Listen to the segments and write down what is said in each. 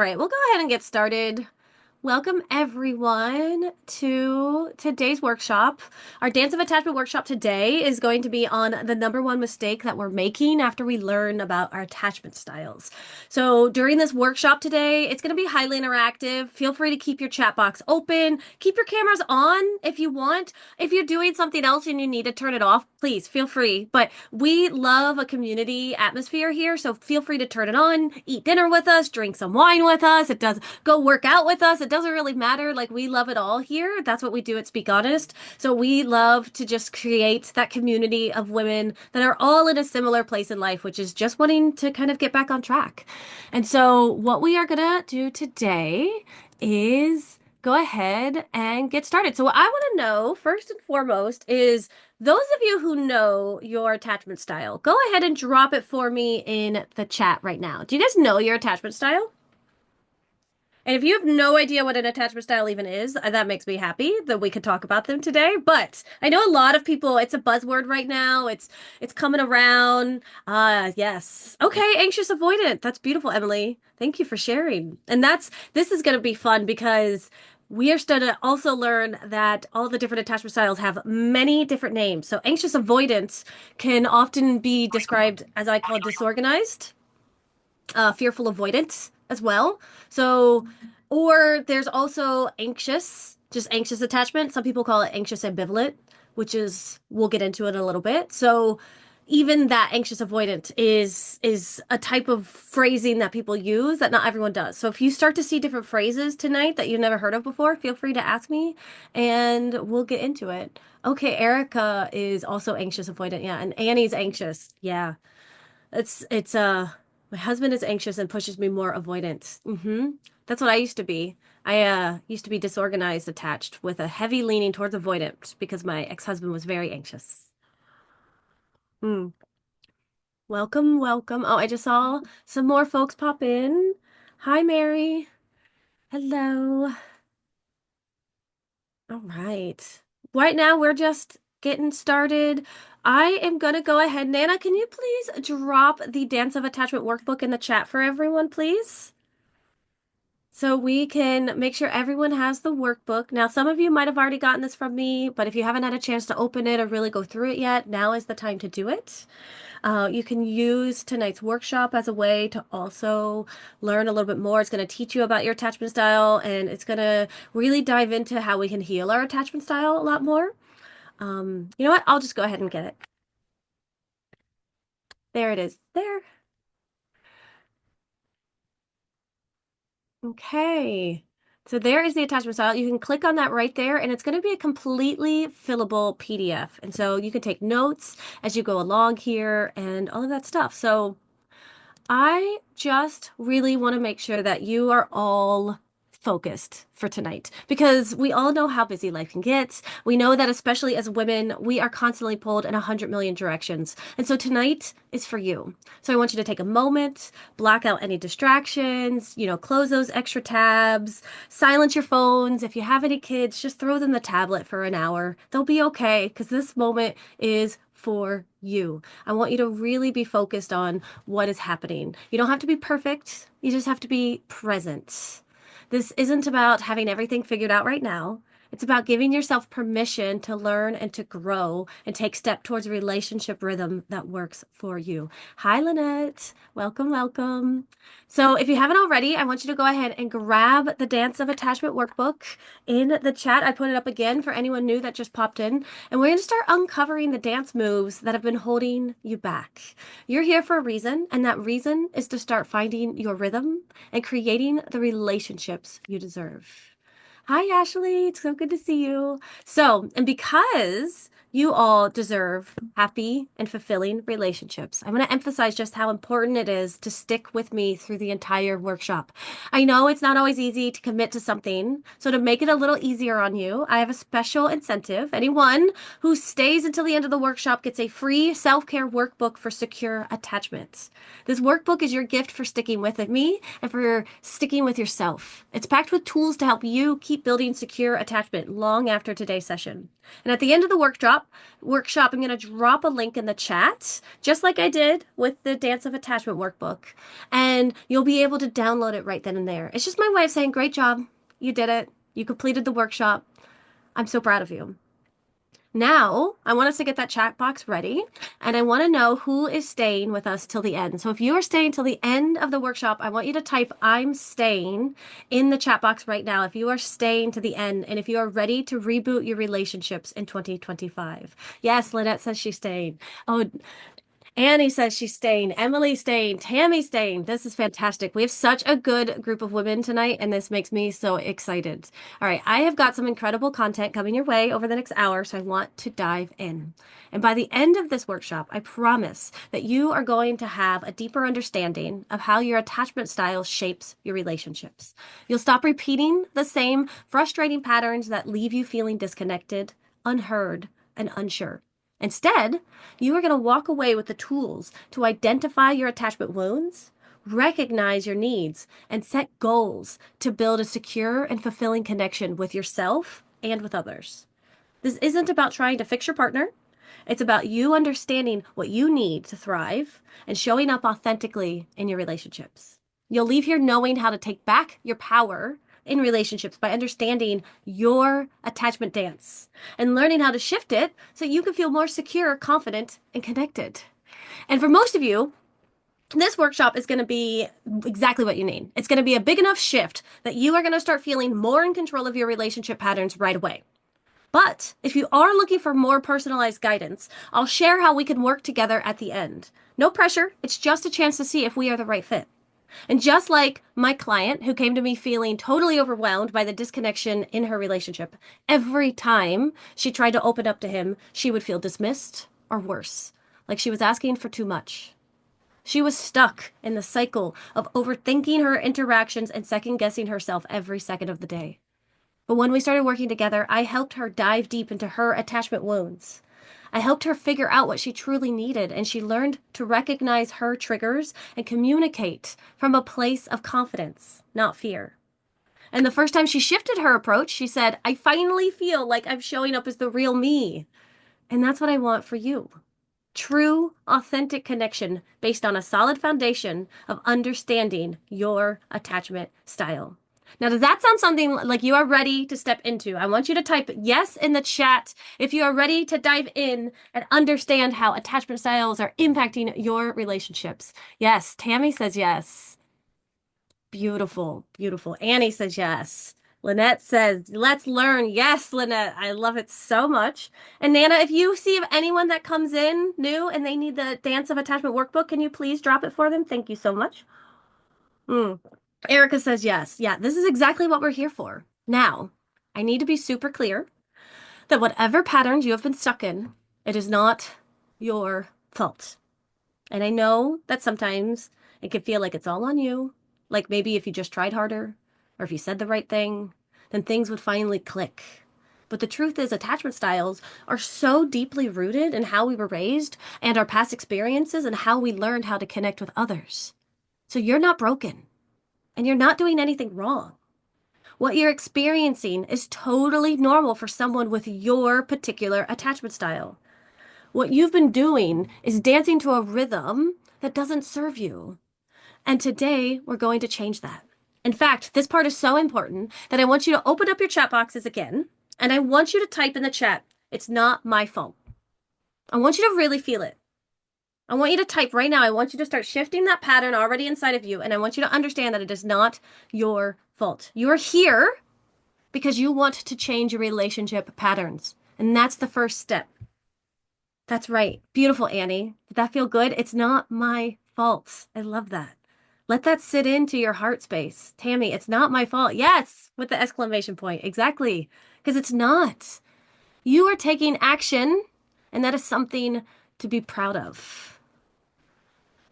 All right, we'll go ahead and get started. Welcome, everyone, to today's workshop. Our Dance of Attachment workshop today is going to be on the number one mistake that we're making after we learn about our attachment styles. So during this workshop today, it's going to be highly interactive. Feel free to keep your chat box open. Keep your cameras on if you want. If you're doing something else and you need to turn it off, please feel free. But we love a community atmosphere here, so feel free to turn it on, eat dinner with us, drink some wine with us. It does go work out with us. It doesn't really matter. Like, we love it all here. That's what we do at Speak Honest. So we love to just create that community of women that are all in a similar place in life, which is just wanting to kind of get back on track. And so what we are going to do today is go ahead and get started. So what I want to know first and foremost is those of you who know your attachment style, go ahead and drop it for me in the chat right now. Do you guys know your attachment style? And if you have no idea what an attachment style even is, that makes me happy that we could talk about them today. But I know a lot of people, it's a buzzword right now. It's coming around. Yes. Okay, anxious avoidant. That's beautiful, Emily. Thank you for sharing. And this is going to be fun because we are going to also learn that all the different attachment styles have many different names. So anxious avoidance can often be described as I call disorganized, fearful avoidance as well. So, or there's also anxious, just anxious attachment. Some people call it anxious ambivalent, which is, we'll get into it in a little bit. So even that anxious avoidant is a type of phrasing that people use that not everyone does. So if you start to see different phrases tonight that you've never heard of before, feel free to ask me and we'll get into it. Okay, Erica is also anxious avoidant. Yeah, and Annie's anxious. Yeah. It's my husband is anxious and pushes me more avoidant. That's what I used to be. I used to be disorganized attached with a heavy leaning towards avoidant because my ex-husband was very anxious. Hmm. Welcome, welcome. Oh, I just saw some more folks pop in. Hi, Mary. Hello. All right. Right now, we're just getting started. I am going to go ahead. Nana, can you please drop the Dance of Attachment workbook in the chat for everyone, please? So we can make sure everyone has the workbook. Now, some of you might have already gotten this from me, but if you haven't had a chance to open it or really go through it yet, now is the time to do it. You can use tonight's workshop as a way to also learn a little bit more. It's going to teach you about your attachment style, and it's going to really dive into how we can heal our attachment style a lot more. You know what? I'll just go ahead and get it. There it is. There. Okay. So there is the attachment style. You can click on that right there, and it's going to be a completely fillable PDF. And so you can take notes as you go along here and all of that stuff. So I just really want to make sure that you are all focused for tonight because we all know how busy life can get. We know that especially as women, we are constantly pulled in 100 million directions. And so tonight is for you. So I want you to take a moment, block out any distractions, close those extra tabs, silence your phones. If you have any kids, just throw them the tablet for an hour. They'll be okay because this moment is for you. I want you to really be focused on what is happening. You don't have to be perfect. You just have to be present. This isn't about having everything figured out right now. It's about giving yourself permission to learn and to grow and take step towards a relationship rhythm that works for you. Hi, Lynette. Welcome, welcome. So if you haven't already, I want you to go ahead and grab the Dance of Attachment workbook in the chat. I put it up again for anyone new that just popped in. And we're going to start uncovering the dance moves that have been holding you back. You're here for a reason, and that reason is to start finding your rhythm and creating the relationships you deserve. Hi, Ashley. It's so good to see you. So, and because you all deserve happy and fulfilling relationships, I want to emphasize just how important it is to stick with me through the entire workshop. I know it's not always easy to commit to something, so to make it a little easier on you, I have a special incentive. Anyone who stays until the end of the workshop gets a free self-care workbook for secure attachments. This workbook is your gift for sticking with me and for sticking with yourself. It's packed with tools to help you keep building secure attachment long after today's session. And at the end of the workshop, workshop. I'm going to drop a link in the chat, just like I did with the Dance of Attachment workbook. And you'll be able to download it right then and there. It's just my way of saying, great job. You did it. You completed the workshop. I'm so proud of you. Now, I want us to get that chat box ready, and I want to know who is staying with us till the end. So if you are staying till the end of the workshop, I want you to type "I'm staying" in the chat box right now if you are staying to the end and if you are ready to reboot your relationships in 2025. Yes, Lynette says she's staying. Oh, Annie says she's staying. Emily's staying. Tammy's staying. This is fantastic. We have such a good group of women tonight, and this makes me so excited. All right, I have got some incredible content coming your way over the next hour, so I want to dive in. And by the end of this workshop, I promise that you are going to have a deeper understanding of how your attachment style shapes your relationships. You'll stop repeating the same frustrating patterns that leave you feeling disconnected, unheard, and unsure. Instead, you are going to walk away with the tools to identify your attachment wounds, recognize your needs, and set goals to build a secure and fulfilling connection with yourself and with others. This isn't about trying to fix your partner. It's about you understanding what you need to thrive and showing up authentically in your relationships. You'll leave here knowing how to take back your power in relationships by understanding your attachment dance and learning how to shift it so you can feel more secure, confident, and connected. And for most of you, this workshop is going to be exactly what you need. It's going to be a big enough shift that you are going to start feeling more in control of your relationship patterns right away. But if you are looking for more personalized guidance, I'll share how we can work together at the end. No pressure. It's just a chance to see if we are the right fit. And just like my client who came to me feeling totally overwhelmed by the disconnection in her relationship, every time she tried to open up to him, she would feel dismissed or worse, like she was asking for too much. She was stuck in the cycle of overthinking her interactions and second guessing herself every second of the day. But when we started working together, I helped her dive deep into her attachment wounds. I helped her figure out what she truly needed, and she learned to recognize her triggers and communicate from a place of confidence, not fear. And the first time she shifted her approach, she said, I finally feel like I'm showing up as the real me. And that's what I want for you. True, authentic connection based on a solid foundation of understanding your attachment style. Now, does that sound something like you are ready to step into? I want you to type yes in the chat if you are ready to dive in and understand how attachment styles are impacting your relationships. Yes, Tammy says yes. Beautiful, beautiful. Annie says yes. Lynette says, let's learn. Yes, Lynette. I love it so much. And Nana, if you see of anyone that comes in new and they need the Dance of Attachment workbook, can you please drop it for them? Thank you so much. Erica says yes. Yeah, this is exactly what we're here for. Now, I need to be super clear that whatever patterns you have been stuck in, it is not your fault. And I know that sometimes it can feel like it's all on you. Like maybe if you just tried harder or if you said the right thing, then things would finally click. But the truth is, attachment styles are so deeply rooted in how we were raised and our past experiences and how we learned how to connect with others. So you're not broken and you're not doing anything wrong. What you're experiencing is totally normal for someone with your particular attachment style. What you've been doing is dancing to a rhythm that doesn't serve you. And today, we're going to change that. In fact, this part is so important that I want you to open up your chat boxes again, and I want you to type in the chat, it's not my fault. I want you to really feel it. I want you to type right now. I want you to start shifting that pattern already inside of you, and I want you to understand that it is not your fault. You are here because you want to change your relationship patterns, and that's the first step. That's right. Beautiful, Annie. Did that feel good? It's not my fault. I love that. Let that sit into your heart space. Tammy, it's not my fault. Yes, with the exclamation point. Exactly. Because it's not. You are taking action, and that is something to be proud of.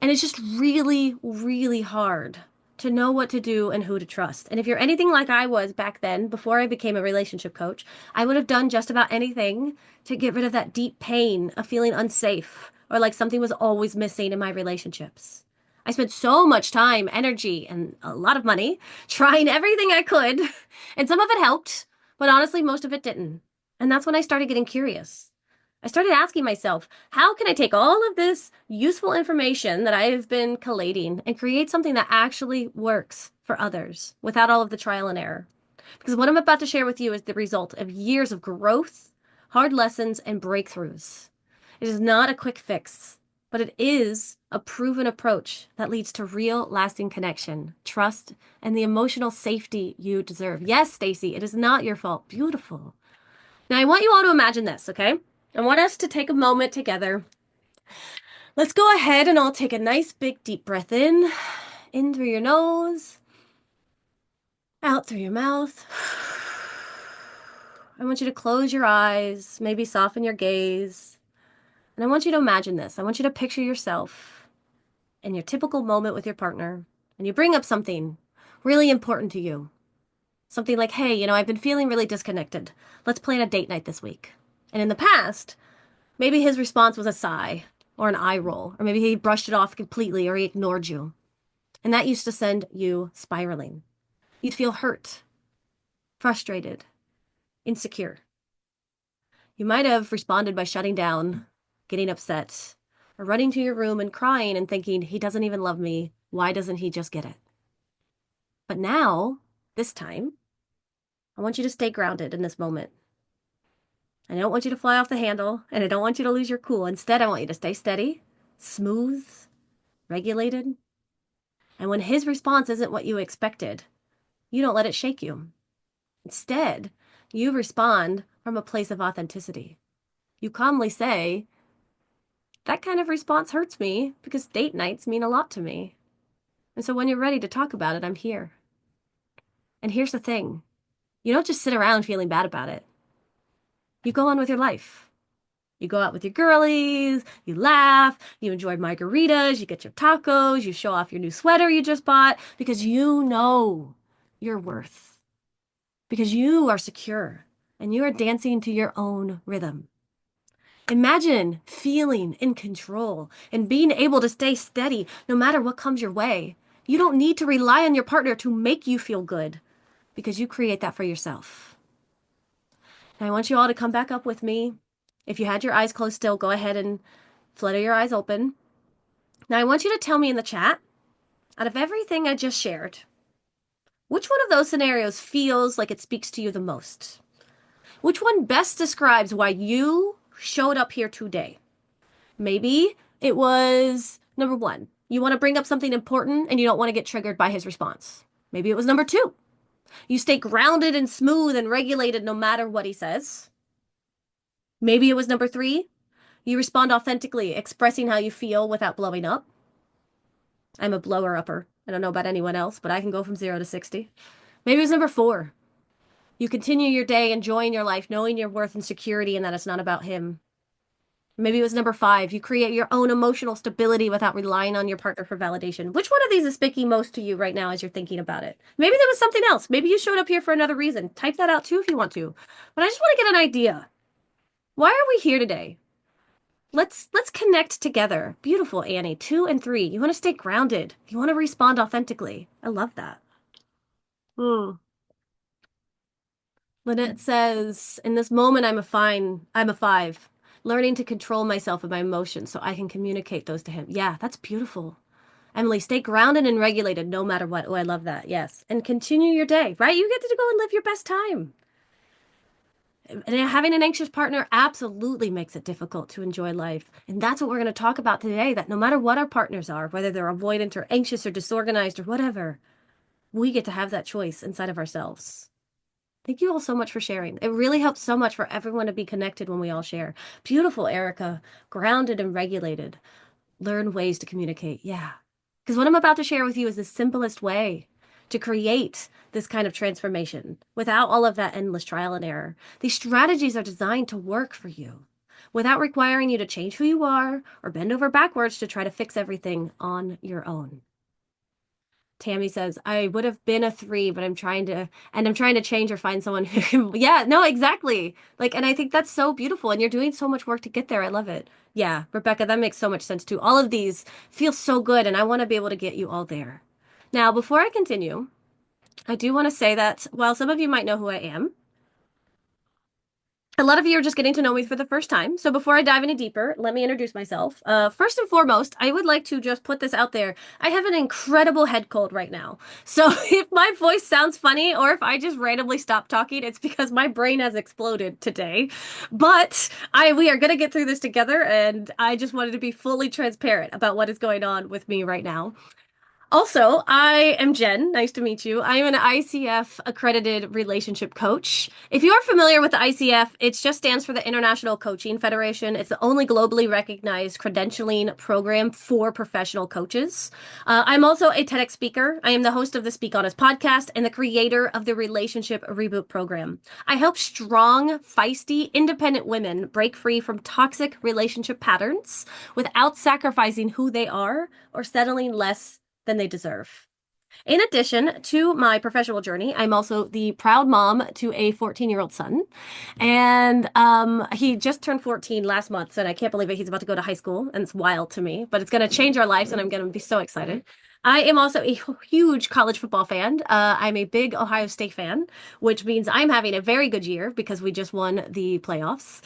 And it's just really, really hard to know what to do and who to trust. And if you're anything like I was back then, before I became a relationship coach, I would have done just about anything to get rid of that deep pain of feeling unsafe or like something was always missing in my relationships. I spent so much time, energy, and a lot of money trying everything I could. And some of it helped, but honestly, most of it didn't. And that's when I started getting curious. I started asking myself, how can I take all of this useful information that I've been collating and create something that actually works for others without all of the trial and error? Because what I'm about to share with you is the result of years of growth, hard lessons, and breakthroughs. It is not a quick fix, but it is a proven approach that leads to real, lasting connection, trust, and the emotional safety you deserve. Yes, Stacy, it is not your fault. Beautiful. Now, I want you all to imagine this, okay? I want us to take a moment together. Let's go ahead and I'll take a nice big deep breath in through your nose, out through your mouth. I want you to close your eyes, maybe soften your gaze. And I want you to imagine this. I want you to picture yourself in your typical moment with your partner, and you bring up something really important to you. Something like, hey, I've been feeling really disconnected. Let's plan a date night this week. And in the past, maybe his response was a sigh or an eye roll, or maybe he brushed it off completely or he ignored you. And that used to send you spiraling. You'd feel hurt, frustrated, insecure. You might have responded by shutting down, getting upset, or running to your room and crying and thinking, he doesn't even love me. Why doesn't he just get it? But now, this time, I want you to stay grounded in this moment. I don't want you to fly off the handle, and I don't want you to lose your cool. Instead, I want you to stay steady, smooth, regulated. And when his response isn't what you expected, you don't let it shake you. Instead, you respond from a place of authenticity. You calmly say, that kind of response hurts me because date nights mean a lot to me. And so when you're ready to talk about it, I'm here. And here's the thing. You don't just sit around feeling bad about it. You go on with your life. You go out with your girlies, you laugh, you enjoy margaritas, you get your tacos, you show off your new sweater you just bought because you know your worth. Because you are secure and you are dancing to your own rhythm. Imagine feeling in control and being able to stay steady no matter what comes your way. You don't need to rely on your partner to make you feel good because you create that for yourself. Now, I want you all to come back up with me. If you had your eyes closed still, go ahead and flutter your eyes open. Now, I want you to tell me in the chat, out of everything I just shared, which one of those scenarios feels like it speaks to you the most? Which one best describes why you showed up here today? Maybe it was number one, you want to bring up something important and you don't want to get triggered by his response. Maybe it was number two, you stay grounded and smooth and regulated no matter what he says. Maybe it was number three, you respond authentically, expressing how you feel without blowing up. I'm a blower upper. I don't know about anyone else, but I can go from 0 to 60. Maybe it was number four, you continue your day enjoying your life, knowing your worth and security and that it's not about him. Maybe it was number five, you create your own emotional stability without relying on your partner for validation. Which one of these is speaking most to you right now as you're thinking about it? Maybe there was something else. Maybe you showed up here for another reason. Type that out too if you want to. But I just want to get an idea. Why are we here today? Let's connect together. Beautiful, Annie. 2 and 3. You want to stay grounded. You want to respond authentically. I love that. Lynette says, in this moment, I'm a 5, learning to control myself and my emotions so I can communicate those to him. Yeah, that's beautiful. Emily, stay grounded and regulated no matter what. Oh, I love that. Yes. And continue your day, right? You get to go and live your best time. And having an anxious partner absolutely makes it difficult to enjoy life. And that's what we're going to talk about today, that no matter what our partners are, whether they're avoidant or anxious or disorganized or whatever, we get to have that choice inside of ourselves. Thank you all so much for sharing. It really helps so much for everyone to be connected when we all share. Beautiful, Erica. Grounded and regulated. Learn ways to communicate. Yeah. Because what I'm about to share with you is the simplest way to create this kind of transformation without all of that endless trial and error. These strategies are designed to work for you without requiring you to change who you are or bend over backwards to try to fix everything on your own. Tammy says, I would have been a 3, but I'm trying to change or find someone who can, yeah, no, exactly. And I think that's so beautiful. And you're doing so much work to get there. I love it. Yeah, Rebecca, that makes so much sense too. All of these feel so good. And I want to be able to get you all there. Now, before I continue, I do want to say that while some of you might know who I am, A lot of you are just getting to know me for the first time. So before I dive any deeper, let me introduce myself. First and foremost, I would like to just put this out there. I have an incredible head cold right now. So if my voice sounds funny or if I just randomly stop talking, it's because my brain has exploded today. But we are going to get through this together, and I just wanted to be fully transparent about what is going on with me right now. Also, I am Jen. Nice to meet you. I am an ICF accredited relationship coach. If you are familiar with the ICF, it just stands for the International Coaching Federation. It's the only globally recognized credentialing program for professional coaches. I'm also a TEDx speaker. I am the host of the Speak Honest podcast and the creator of the Relationship Reboot program. I help strong, feisty, independent women break free from toxic relationship patterns without sacrificing who they are or settling less than they deserve. In addition to my professional journey, I'm also the proud mom to a 14-year-old son. And he just turned 14 last month, and I can't believe it. He's about to go to high school, and it's wild to me, but it's going to change our lives, and I'm going to be so excited. I am also a huge college football fan. I'm a big Ohio State fan, which means I'm having a very good year because we just won the playoffs.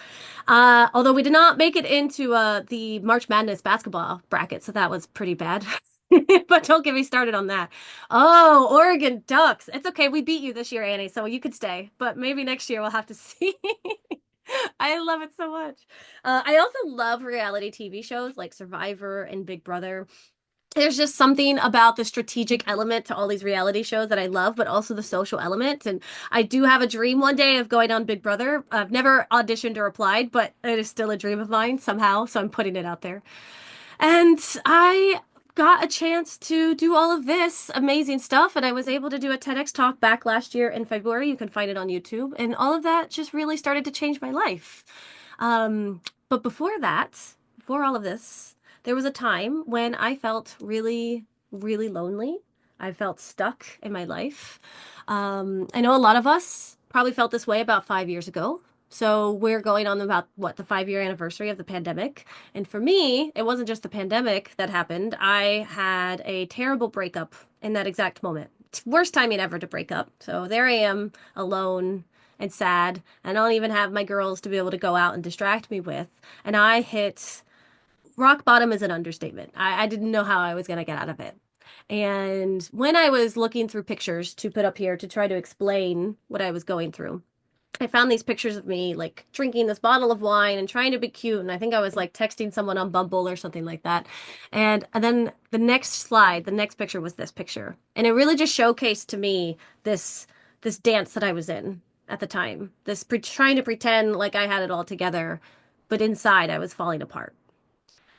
Although we did not make it into the March Madness basketball bracket, so that was pretty bad. But don't get me started on that. Oh, Oregon Ducks. It's okay. We beat you this year, Annie, so you could stay. But maybe next year we'll have to see. I love it so much. I also love reality TV shows like Survivor and Big Brother. There's just something about the strategic element to all these reality shows that I love, but also the social element. And I do have a dream one day of going on Big Brother. I've never auditioned or applied, but it is still a dream of mine somehow. So I'm putting it out there. And I got a chance to do all of this amazing stuff, and I was able to do a TEDx talk back last year in February. You can find it on YouTube, and all of that just really started to change my life. Um, but before that, before all of this, there was a time when I felt really, really lonely. I felt stuck in my life. I know a lot of us probably felt this way about 5 years ago. So we're going on about what, the 5 year anniversary of the pandemic. And for me, it wasn't just the pandemic that happened. I had a terrible breakup in that exact moment. It's worst timing ever to break up. So there I am alone and sad. And I don't even have my girls to be able to go out and distract me with. And I hit rock bottom is an understatement. I didn't know how I was going to get out of it. And when I was looking through pictures to put up here to try to explain what I was going through, I found these pictures of me like drinking this bottle of wine and trying to be cute. And I think I was like texting someone on Bumble or something like that. And then the next slide, the next picture was this picture. And it really just showcased to me this dance that I was in at the time. Trying to pretend like I had it all together, but inside I was falling apart.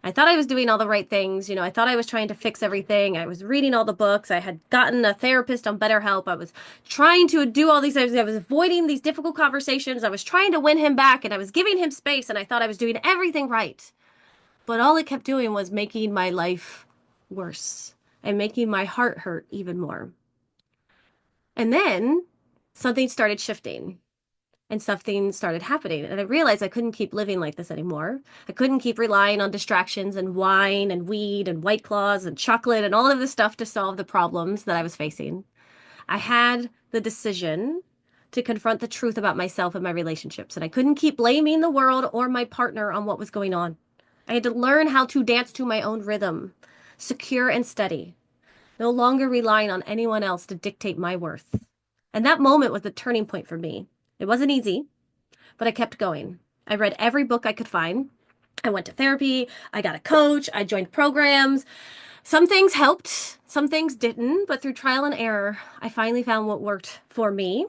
I thought I was doing all the right things. I thought I was trying to fix everything. I was reading all the books. I had gotten a therapist on BetterHelp. I was trying to do all these things. I was avoiding these difficult conversations. I was trying to win him back and I was giving him space and I thought I was doing everything right. But all it kept doing was making my life worse and making my heart hurt even more. And then something started shifting and something started happening. And I realized I couldn't keep living like this anymore. I couldn't keep relying on distractions and wine and weed and White Claws and chocolate and all of this stuff to solve the problems that I was facing. I had the decision to confront the truth about myself and my relationships. And I couldn't keep blaming the world or my partner on what was going on. I had to learn how to dance to my own rhythm, secure and steady, no longer relying on anyone else to dictate my worth. And that moment was the turning point for me. It wasn't easy, but I kept going. I read every book I could find. I went to therapy. I got a coach. I joined programs. Some things helped, some things didn't, but through trial and error, I finally found what worked for me.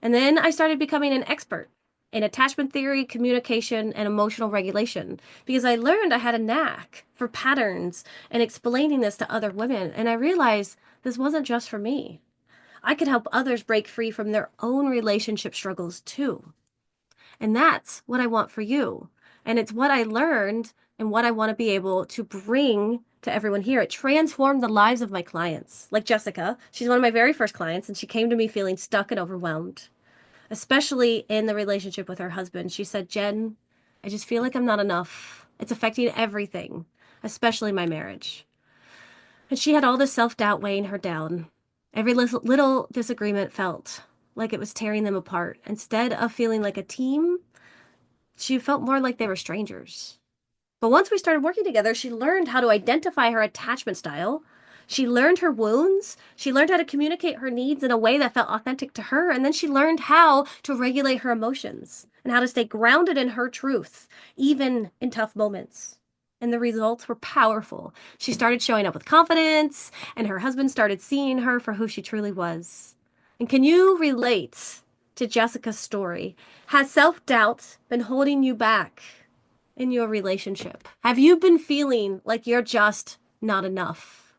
And then I started becoming an expert in attachment theory, communication, and emotional regulation because I learned I had a knack for patterns and explaining this to other women. And I realized this wasn't just for me. I could help others break free from their own relationship struggles too. And that's what I want for you. And it's what I learned and what I want to be able to bring to everyone here. It transformed the lives of my clients. Like Jessica, she's one of my very first clients, and she came to me feeling stuck and overwhelmed, especially in the relationship with her husband. She said, Jen, I just feel like I'm not enough. It's affecting everything, especially my marriage. And she had all this self-doubt weighing her down. Every little disagreement felt like it was tearing them apart. Instead of feeling like a team, She felt more like they were strangers. But once we started working together, she learned how to identify her attachment style. She learned her wounds. She learned how to communicate her needs in a way that felt authentic to her. And then she learned how to regulate her emotions and how to stay grounded in her truth, even in tough moments. And the results were powerful. She started showing up with confidence, and her husband started seeing her for who she truly was. And can you relate to Jessica's story? Has self doubt been holding you back in your relationship? Have you been feeling like you're just not enough?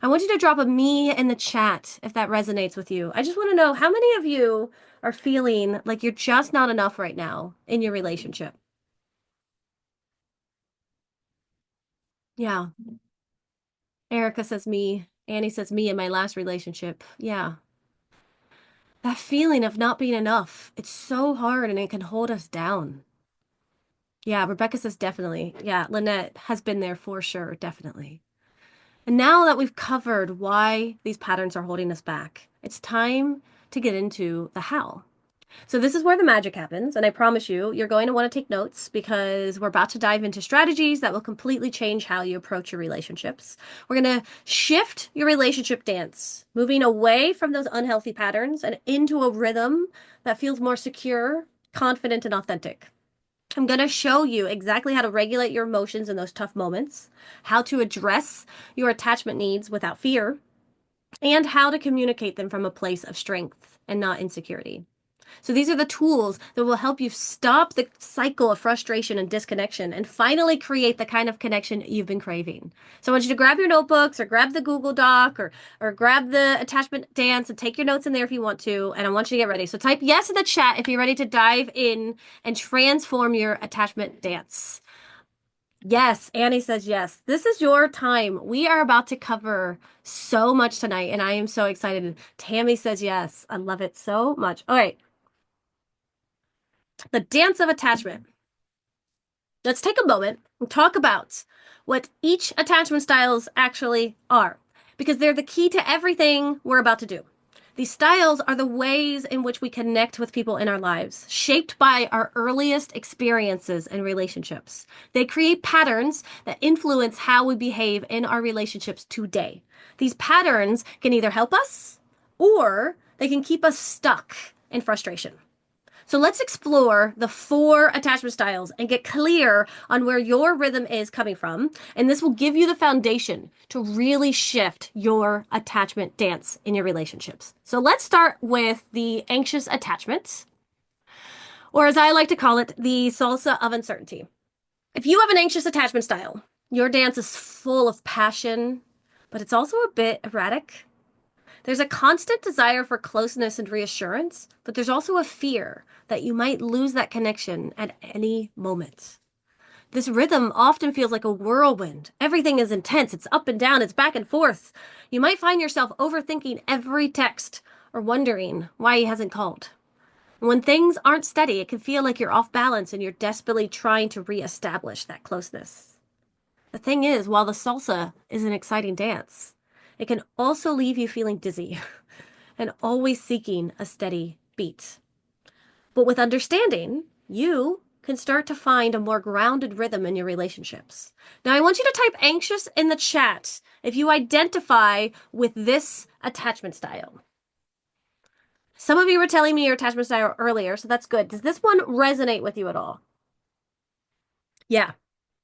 I want you to drop a me in the chat if that resonates with you. I just want to know how many of you are feeling like you're just not enough right now in your relationship. Yeah. Erica says me. Annie says me in my last relationship. Yeah. That feeling of not being enough. It's so hard and it can hold us down. Yeah. Rebecca says definitely. Yeah. Lynette has been there for sure. Definitely. And now that we've covered why these patterns are holding us back, it's time to get into the how. So, this is where the magic happens. And I promise you, you're going to want to take notes because we're about to dive into strategies that will completely change how you approach your relationships. We're going to shift your relationship dance, moving away from those unhealthy patterns and into a rhythm that feels more secure, confident, and authentic. I'm going to show you exactly how to regulate your emotions in those tough moments, how to address your attachment needs without fear, and how to communicate them from a place of strength and not insecurity. So these are the tools that will help you stop the cycle of frustration and disconnection and finally create the kind of connection you've been craving. So I want you to grab your notebooks or grab the Google Doc or grab the attachment dance and take your notes in there if you want to. And I want you to get ready. So type yes in the chat if you're ready to dive in and transform your attachment dance. Yes, Annie says yes. This is your time. We are about to cover so much tonight, and I am so excited. Tammy says yes. I love it so much. All right, the dance of attachment. Let's take a moment and talk about what each attachment styles actually are, because they're the key to everything we're about to do. These styles are the ways in which we connect with people in our lives, shaped by our earliest experiences and relationships. They create patterns that influence how we behave in our relationships today. These patterns can either help us or they can keep us stuck in frustration. So let's explore the 4 attachment styles and get clear on where your rhythm is coming from. And this will give you the foundation to really shift your attachment dance in your relationships. So let's start with the anxious attachment, or as I like to call it, the salsa of uncertainty. If you have an anxious attachment style, your dance is full of passion, but it's also a bit erratic. There's a constant desire for closeness and reassurance, but there's also a fear that you might lose that connection at any moment. This rhythm often feels like a whirlwind. Everything is intense. It's up and down. It's back and forth. You might find yourself overthinking every text or wondering why he hasn't called. When things aren't steady, it can feel like you're off balance and you're desperately trying to reestablish that closeness. The thing is, while the salsa is an exciting dance, it can also leave you feeling dizzy and always seeking a steady beat. But with understanding, you can start to find a more grounded rhythm in your relationships. Now, I want you to type anxious in the chat if you identify with this attachment style. Some of you were telling me your attachment style earlier, so that's good. Does this one resonate with you at all? Yeah.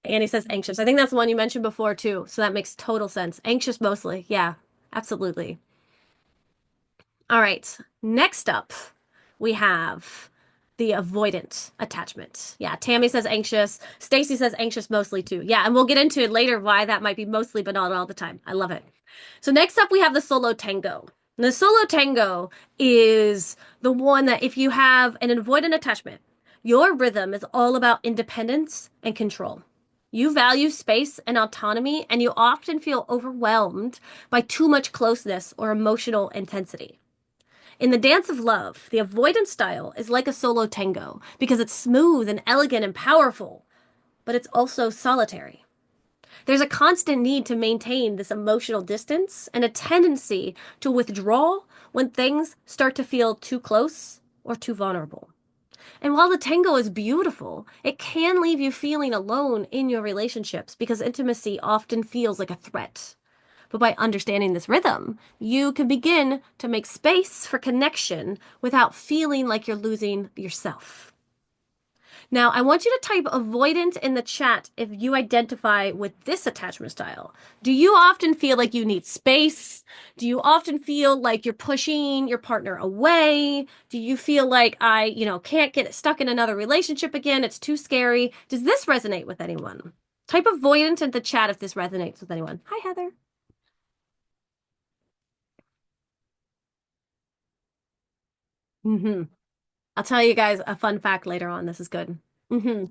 Annie says anxious. I think that's the one you mentioned before too, so that makes total sense. Anxious mostly. Yeah, absolutely. All right. Next up, we have the avoidant attachment. Yeah, Tammy says anxious. Stacy says anxious mostly too. Yeah, and we'll get into it later why that might be mostly, but not all the time. I love it. So next up, we have the solo tango. And the solo tango is the one that if you have an avoidant attachment, your rhythm is all about independence and control. You value space and autonomy, and you often feel overwhelmed by too much closeness or emotional intensity. In the dance of love, the avoidance style is like a solo tango because it's smooth and elegant and powerful, but it's also solitary. There's a constant need to maintain this emotional distance and a tendency to withdraw when things start to feel too close or too vulnerable. And while the tango is beautiful, it can leave you feeling alone in your relationships because intimacy often feels like a threat. But by understanding this rhythm, you can begin to make space for connection without feeling like you're losing yourself. Now, I want you to type avoidant in the chat if you identify with this attachment style. Do you often feel like you need space? Do you often feel like you're pushing your partner away? Do you feel like can't get stuck in another relationship again? It's too scary. Does this resonate with anyone? Type avoidant in the chat if this resonates with anyone. Hi, Heather. Mm-hmm. I'll tell you guys a fun fact later on. This is good. Mm-hmm.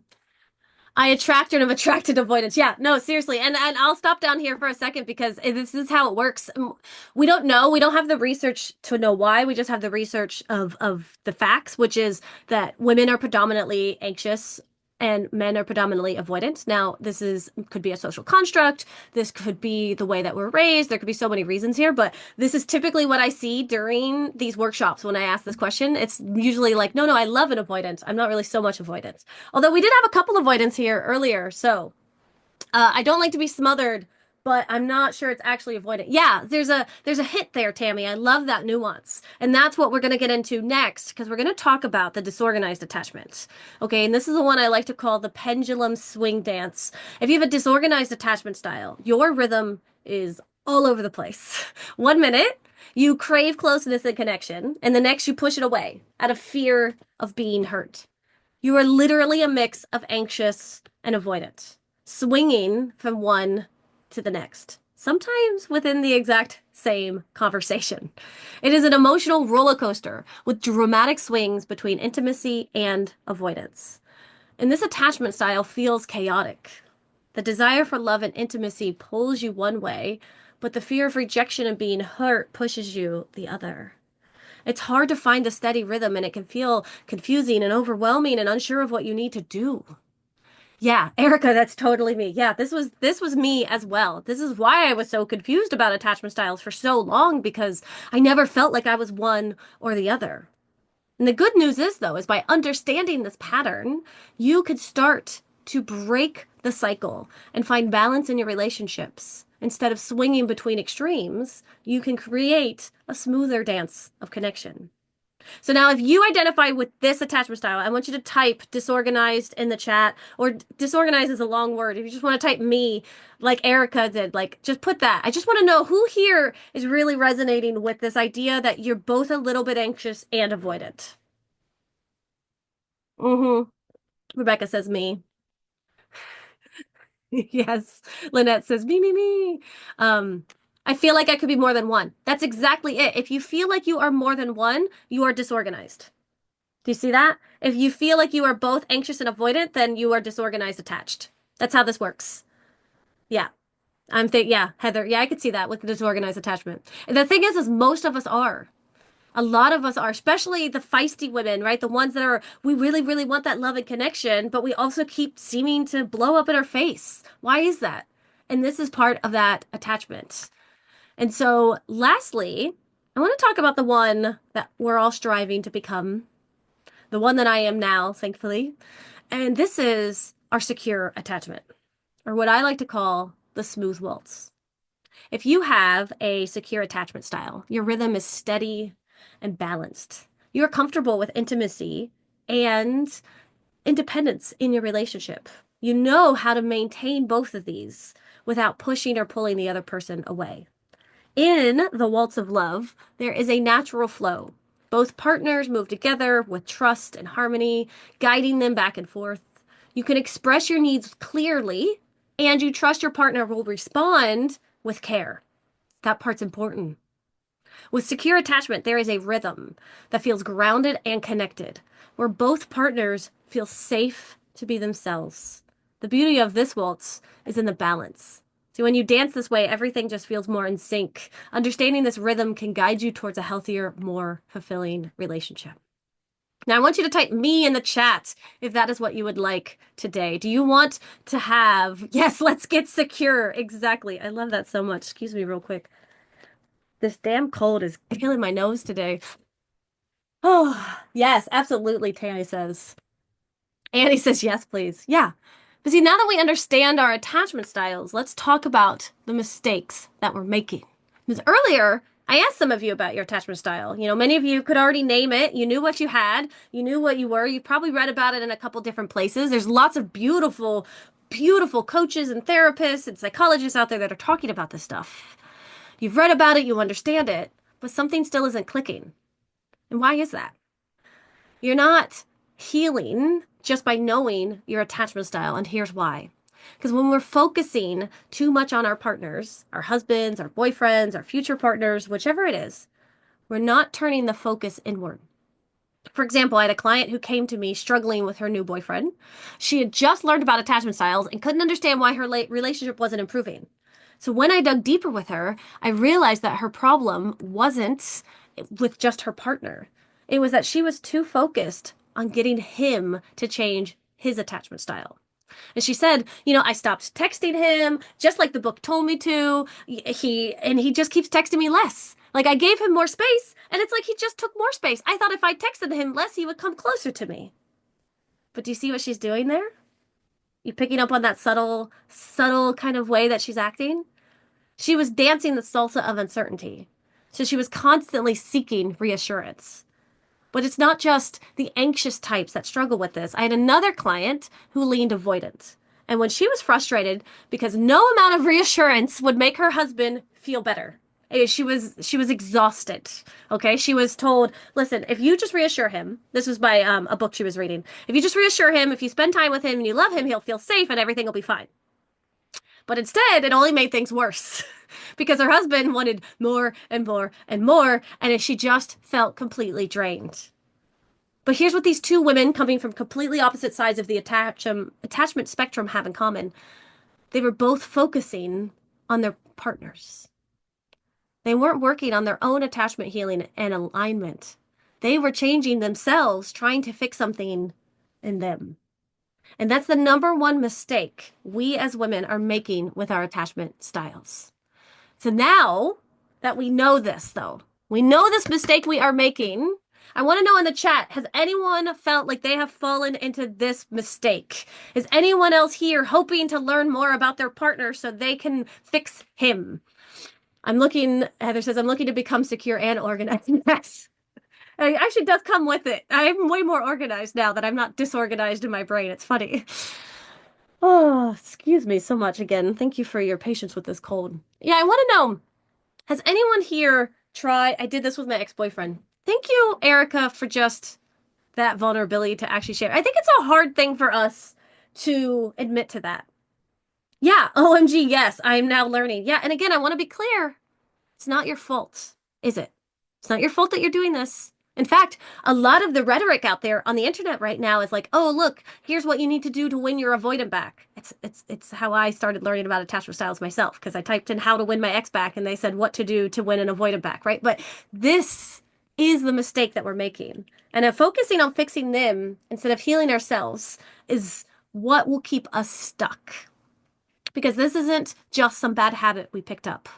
I attract and am attracted avoidance. Yeah, no, seriously. And I'll stop down here for a second because this is how it works. We don't know. We don't have the research to know why. We just have the research of the facts, which is that women are predominantly anxious and men are predominantly avoidant. Now, this is could be a social construct. This could be the way that we're raised. There could be so many reasons here, but this is typically what I see during these workshops when I ask this question. It's usually like, no, I love an avoidant. I'm not really so much avoidance. Although we did have a couple avoidants here earlier, so I don't like to be smothered, but I'm not sure it's actually avoidant. Yeah, there's a hit there, Tammy. I love that nuance. And that's what we're going to get into next because we're going to talk about the disorganized attachment. Okay, and this is the one I like to call the pendulum swing dance. If you have a disorganized attachment style, your rhythm is all over the place. 1 minute, you crave closeness and connection, and the next you push it away out of fear of being hurt. You are literally a mix of anxious and avoidant, swinging from one to the next, sometimes within the exact same conversation. It is an emotional roller coaster with dramatic swings between intimacy and avoidance. And this attachment style feels chaotic. The desire for love and intimacy pulls you one way, but the fear of rejection and being hurt pushes you the other. It's hard to find a steady rhythm and it can feel confusing and overwhelming and unsure of what you need to do. Yeah, Erica, that's totally me. Yeah, this was me as well. This is why I was so confused about attachment styles for so long because I never felt like I was one or the other. And the good news is though, is by understanding this pattern, you could start to break the cycle and find balance in your relationships. Instead of swinging between extremes, you can create a smoother dance of connection. So now if you identify with this attachment style, I want you to type disorganized in the chat, or disorganized is a long word. If you just want to type me like Erica did, like just put that. I just want to know who here is really resonating with this idea that you're both a little bit anxious and avoidant. Mm-hmm. Rebecca says me. Yes. Lynette says me. Um, I feel like I could be more than one. That's exactly it. If you feel like you are more than one, you are disorganized. Do you see that? If you feel like you are both anxious and avoidant, then you are disorganized attached. That's how this works. Yeah. Yeah, Heather. Yeah, I could see that with the disorganized attachment. And the thing is most of us are. A lot of us are, especially the feisty women, right? The ones that are, we really, really want that love and connection, but we also keep seeming to blow up in our face. Why is that? And this is part of that attachment. And so, lastly, I want to talk about the one that we're all striving to become, the one that I am now, thankfully. And this is our secure attachment, or what I like to call the smooth waltz. If you have a secure attachment style, your rhythm is steady and balanced. You're comfortable with intimacy and independence in your relationship. You know how to maintain both of these without pushing or pulling the other person away. In the waltz of love, there is a natural flow. Both partners move together with trust and harmony, guiding them back and forth. You can express your needs clearly, and you trust your partner will respond with care. That part's important. With secure attachment, there is a rhythm that feels grounded and connected, where both partners feel safe to be themselves. The beauty of this waltz is in the balance. See, when you dance this way, everything just feels more in sync. Understanding this rhythm can guide you towards a healthier, more fulfilling relationship. Now, I want you to type me in the chat if that is what you would like today. Do you want to have, yes, let's get secure. Exactly. I love that so much. Excuse me, real quick. This damn cold is killing my nose today. Oh, Yes, absolutely, Tammy says. Annie says, yes, please. Yeah. But see, now that we understand our attachment styles, let's talk about the mistakes that we're making. Because earlier, I asked some of you about your attachment style. Many of you could already name it. You knew what you had, you knew what you were. You've probably read about it in a couple different places. There's lots of beautiful, beautiful coaches and therapists and psychologists out there that are talking about this stuff. You've read about it, you understand it, but something still isn't clicking. And why is that? You're not healing just by knowing your attachment style. And here's why. Because when we're focusing too much on our partners, our husbands, our boyfriends, our future partners, whichever it is, we're not turning the focus inward. For example, I had a client who came to me struggling with her new boyfriend. She had just learned about attachment styles and couldn't understand why her relationship wasn't improving. So when I dug deeper with her, I realized that her problem wasn't with just her partner. It was that she was too focused on getting him to change his attachment style. And she said, I stopped texting him just like the book told me to. He just keeps texting me less. Like I gave him more space and it's like he just took more space. I thought if I texted him less, he would come closer to me. But do you see what she's doing there? You picking up on that subtle kind of way that she's acting? She was dancing the salsa of uncertainty. So she was constantly seeking reassurance. But it's not just the anxious types that struggle with this. I had another client who leaned avoidant. And when she was frustrated because no amount of reassurance would make her husband feel better. She was exhausted. Okay, she was told, listen, if you just reassure him, this was by a book she was reading. If you just reassure him, if you spend time with him and you love him, he'll feel safe and everything will be fine. But instead, it only made things worse because her husband wanted more and more and more, and she just felt completely drained. But here's what these two women coming from completely opposite sides of the attachment spectrum have in common. They were both focusing on their partners. They weren't working on their own attachment healing and alignment. They were changing themselves, trying to fix something in them. And that's the number one mistake we as women are making with our attachment styles. So now that we know this, though, we know this mistake we are making. I want to know in the chat, has anyone felt like they have fallen into this mistake? Is anyone else here hoping to learn more about their partner so they can fix him? Heather says, I'm looking to become secure and organized. Yes. It actually does come with it. I'm way more organized now that I'm not disorganized in my brain. It's funny. Oh, excuse me so much again. Thank you for your patience with this cold. Yeah, I want to know, has anyone here tried? I did this with my ex-boyfriend. Thank you, Erica, for just that vulnerability to actually share. I think it's a hard thing for us to admit to that. Yeah, OMG, yes, I'm now learning. Yeah, and again, I want to be clear. It's not your fault, is it? It's not your fault that you're doing this. In fact, a lot of the rhetoric out there on the internet right now is like, "Oh, look, here's what you need to do to win your avoidant back." It's how I started learning about attachment styles myself because I typed in how to win my ex back and they said what to do to win an avoidant back, right? But this is the mistake that we're making. And if focusing on fixing them instead of healing ourselves is what will keep us stuck. Because this isn't just some bad habit we picked up.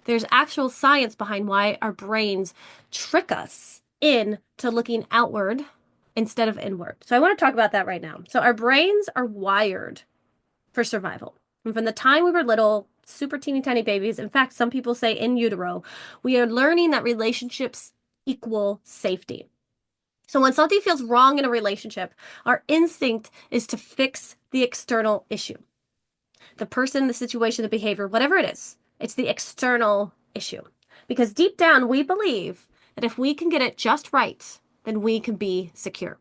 There's actual science behind why our brains trick us into looking outward instead of inward. So I want to talk about that right now. So our brains are wired for survival. And from the time we were little, super teeny tiny babies, in fact, some people say in utero, we are learning that relationships equal safety. So when something feels wrong in a relationship, our instinct is to fix the external issue. The person, the situation, the behavior, whatever it is, it's the external issue. Because deep down, we believe that if we can get it just right, then we can be secure.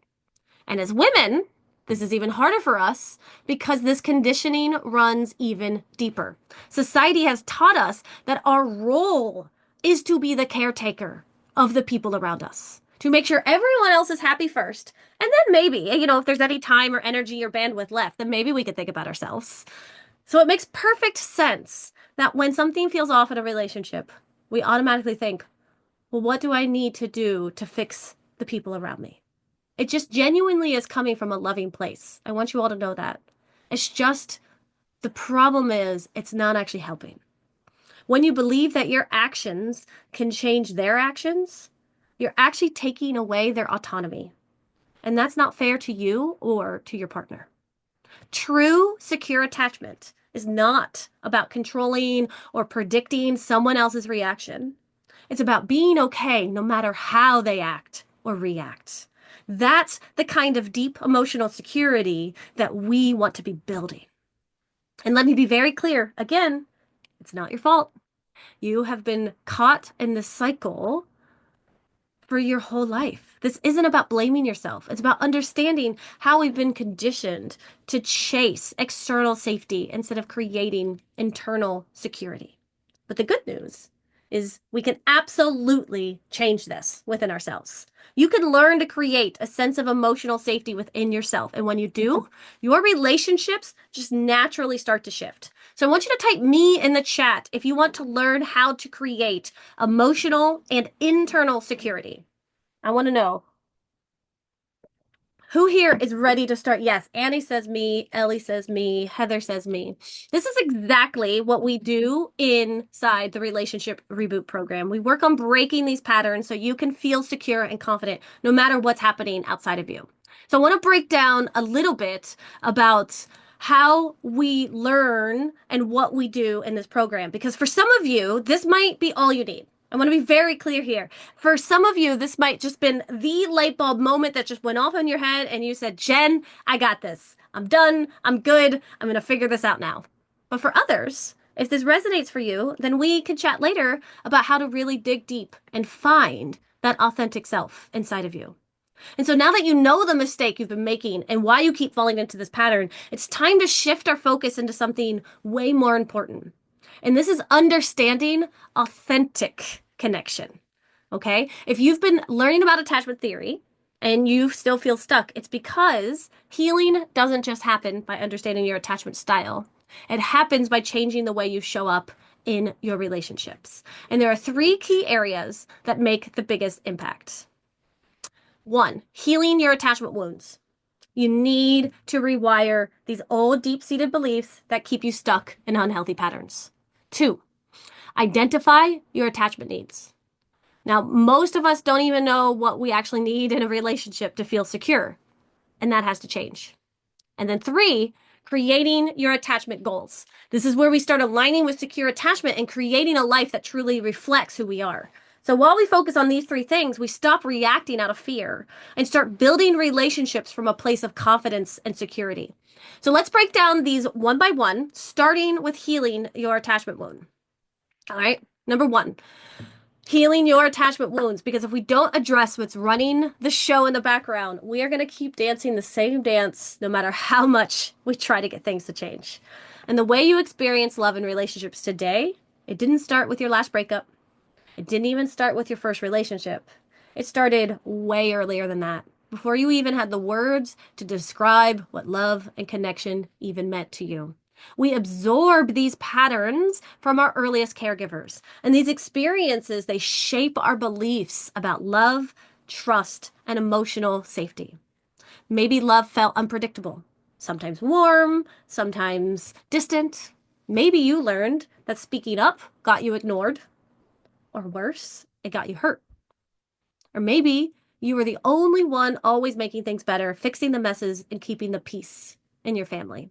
And as women, this is even harder for us because this conditioning runs even deeper. Society has taught us that our role is to be the caretaker of the people around us, to make sure everyone else is happy first. And then maybe, if there's any time or energy or bandwidth left, then maybe we could think about ourselves. So it makes perfect sense that when something feels off in a relationship, we automatically think, well, what do I need to do to fix the people around me? It just genuinely is coming from a loving place. I want you all to know that. It's just the problem is it's not actually helping. When you believe that your actions can change their actions, you're actually taking away their autonomy. And that's not fair to you or to your partner. True secure attachment is not about controlling or predicting someone else's reaction. It's about being okay no matter how they act or react. That's the kind of deep emotional security that we want to be building. And let me be very clear again, it's not your fault. You have been caught in this cycle for your whole life. This isn't about blaming yourself. It's about understanding how we've been conditioned to chase external safety instead of creating internal security. But the good news is we can absolutely change this within ourselves. You can learn to create a sense of emotional safety within yourself. And when you do, your relationships just naturally start to shift. So I want you to type me in the chat if you want to learn how to create emotional and internal security. I want to know who here is ready to start? Yes, Annie says me, Ellie says me, Heather says me. This is exactly what we do inside the Relationship Reboot Program. We work on breaking these patterns so you can feel secure and confident no matter what's happening outside of you. So I want to break down a little bit about how we learn and what we do in this program. Because for some of you, this might be all you need. I want to be very clear here. For some of you, this might just been the light bulb moment that just went off in your head and you said, Jen, I got this. I'm done. I'm good. I'm going to figure this out now. But for others, if this resonates for you, then we can chat later about how to really dig deep and find that authentic self inside of you. And so now that you know the mistake you've been making and why you keep falling into this pattern, it's time to shift our focus into something way more important. And this is understanding authentic connection. Okay? If you've been learning about attachment theory and you still feel stuck, it's because healing doesn't just happen by understanding your attachment style. It happens by changing the way you show up in your relationships. And there are three key areas that make the biggest impact. One, healing your attachment wounds. You need to rewire these old deep-seated beliefs that keep you stuck in unhealthy patterns. Two, identify your attachment needs. Now, most of us don't even know what we actually need in a relationship to feel secure, and that has to change. And then three, creating your attachment goals. This is where we start aligning with secure attachment and creating a life that truly reflects who we are. So while we focus on these three things, we stop reacting out of fear and start building relationships from a place of confidence and security. So let's break down these one by one, starting with healing your attachment wound. All right. Number one, healing your attachment wounds. Because if we don't address what's running the show in the background, we are going to keep dancing the same dance no matter how much we try to get things to change. And the way you experience love and relationships today, it didn't start with your last breakup. It didn't even start with your first relationship. It started way earlier than that, before you even had the words to describe what love and connection even meant to you. We absorb these patterns from our earliest caregivers, and these experiences, they shape our beliefs about love, trust, and emotional safety. Maybe love felt unpredictable, sometimes warm, sometimes distant. Maybe you learned that speaking up got you ignored, or worse, it got you hurt. Or maybe you were the only one always making things better, fixing the messes, and keeping the peace in your family.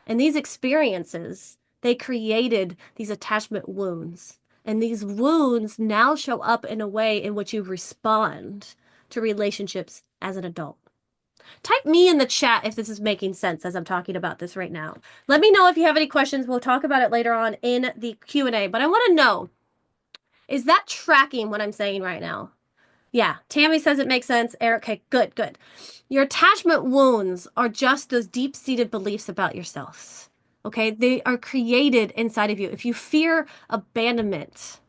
And these experiences, they created these attachment wounds. And these wounds now show up in a way in which you respond to relationships as an adult. Type me in the chat if this is making sense as I'm talking about this right now. Let me know if you have any questions. We'll talk about it later on in the Q&A. But I want to know, is that tracking what I'm saying right now? Yeah, Tammy says it makes sense. Eric, okay, good, good. Your attachment wounds are just those deep-seated beliefs about yourself. Okay, they are created inside of you. If you fear abandonment,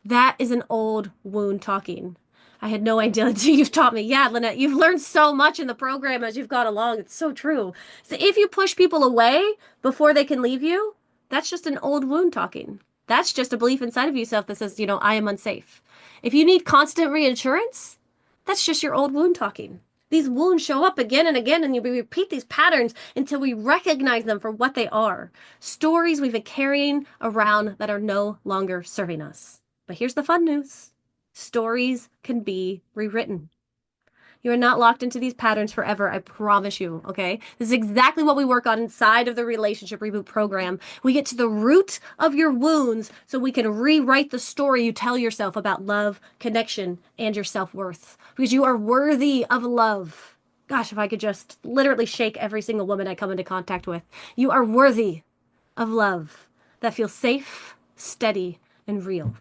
that is an old wound talking. I had no idea until you've taught me. Yeah, Lynette, you've learned so much in the program as you've gone along. It's so true. So if you push people away before they can leave you, that's just an old wound talking. That's just a belief inside of yourself that says, I am unsafe. If you need constant reassurance, that's just your old wound talking. These wounds show up again and again, and you repeat these patterns until we recognize them for what they are. Stories we've been carrying around that are no longer serving us. But here's the fun news. Stories can be rewritten. You are not locked into these patterns forever. I promise you. Okay. This is exactly what we work on inside of the relationship reboot program. We get to the root of your wounds so we can rewrite the story you tell yourself about love, connection, and your self-worth because you are worthy of love. Gosh, if I could just literally shake every single woman I come into contact with. You are worthy of love that feels safe, steady, and real.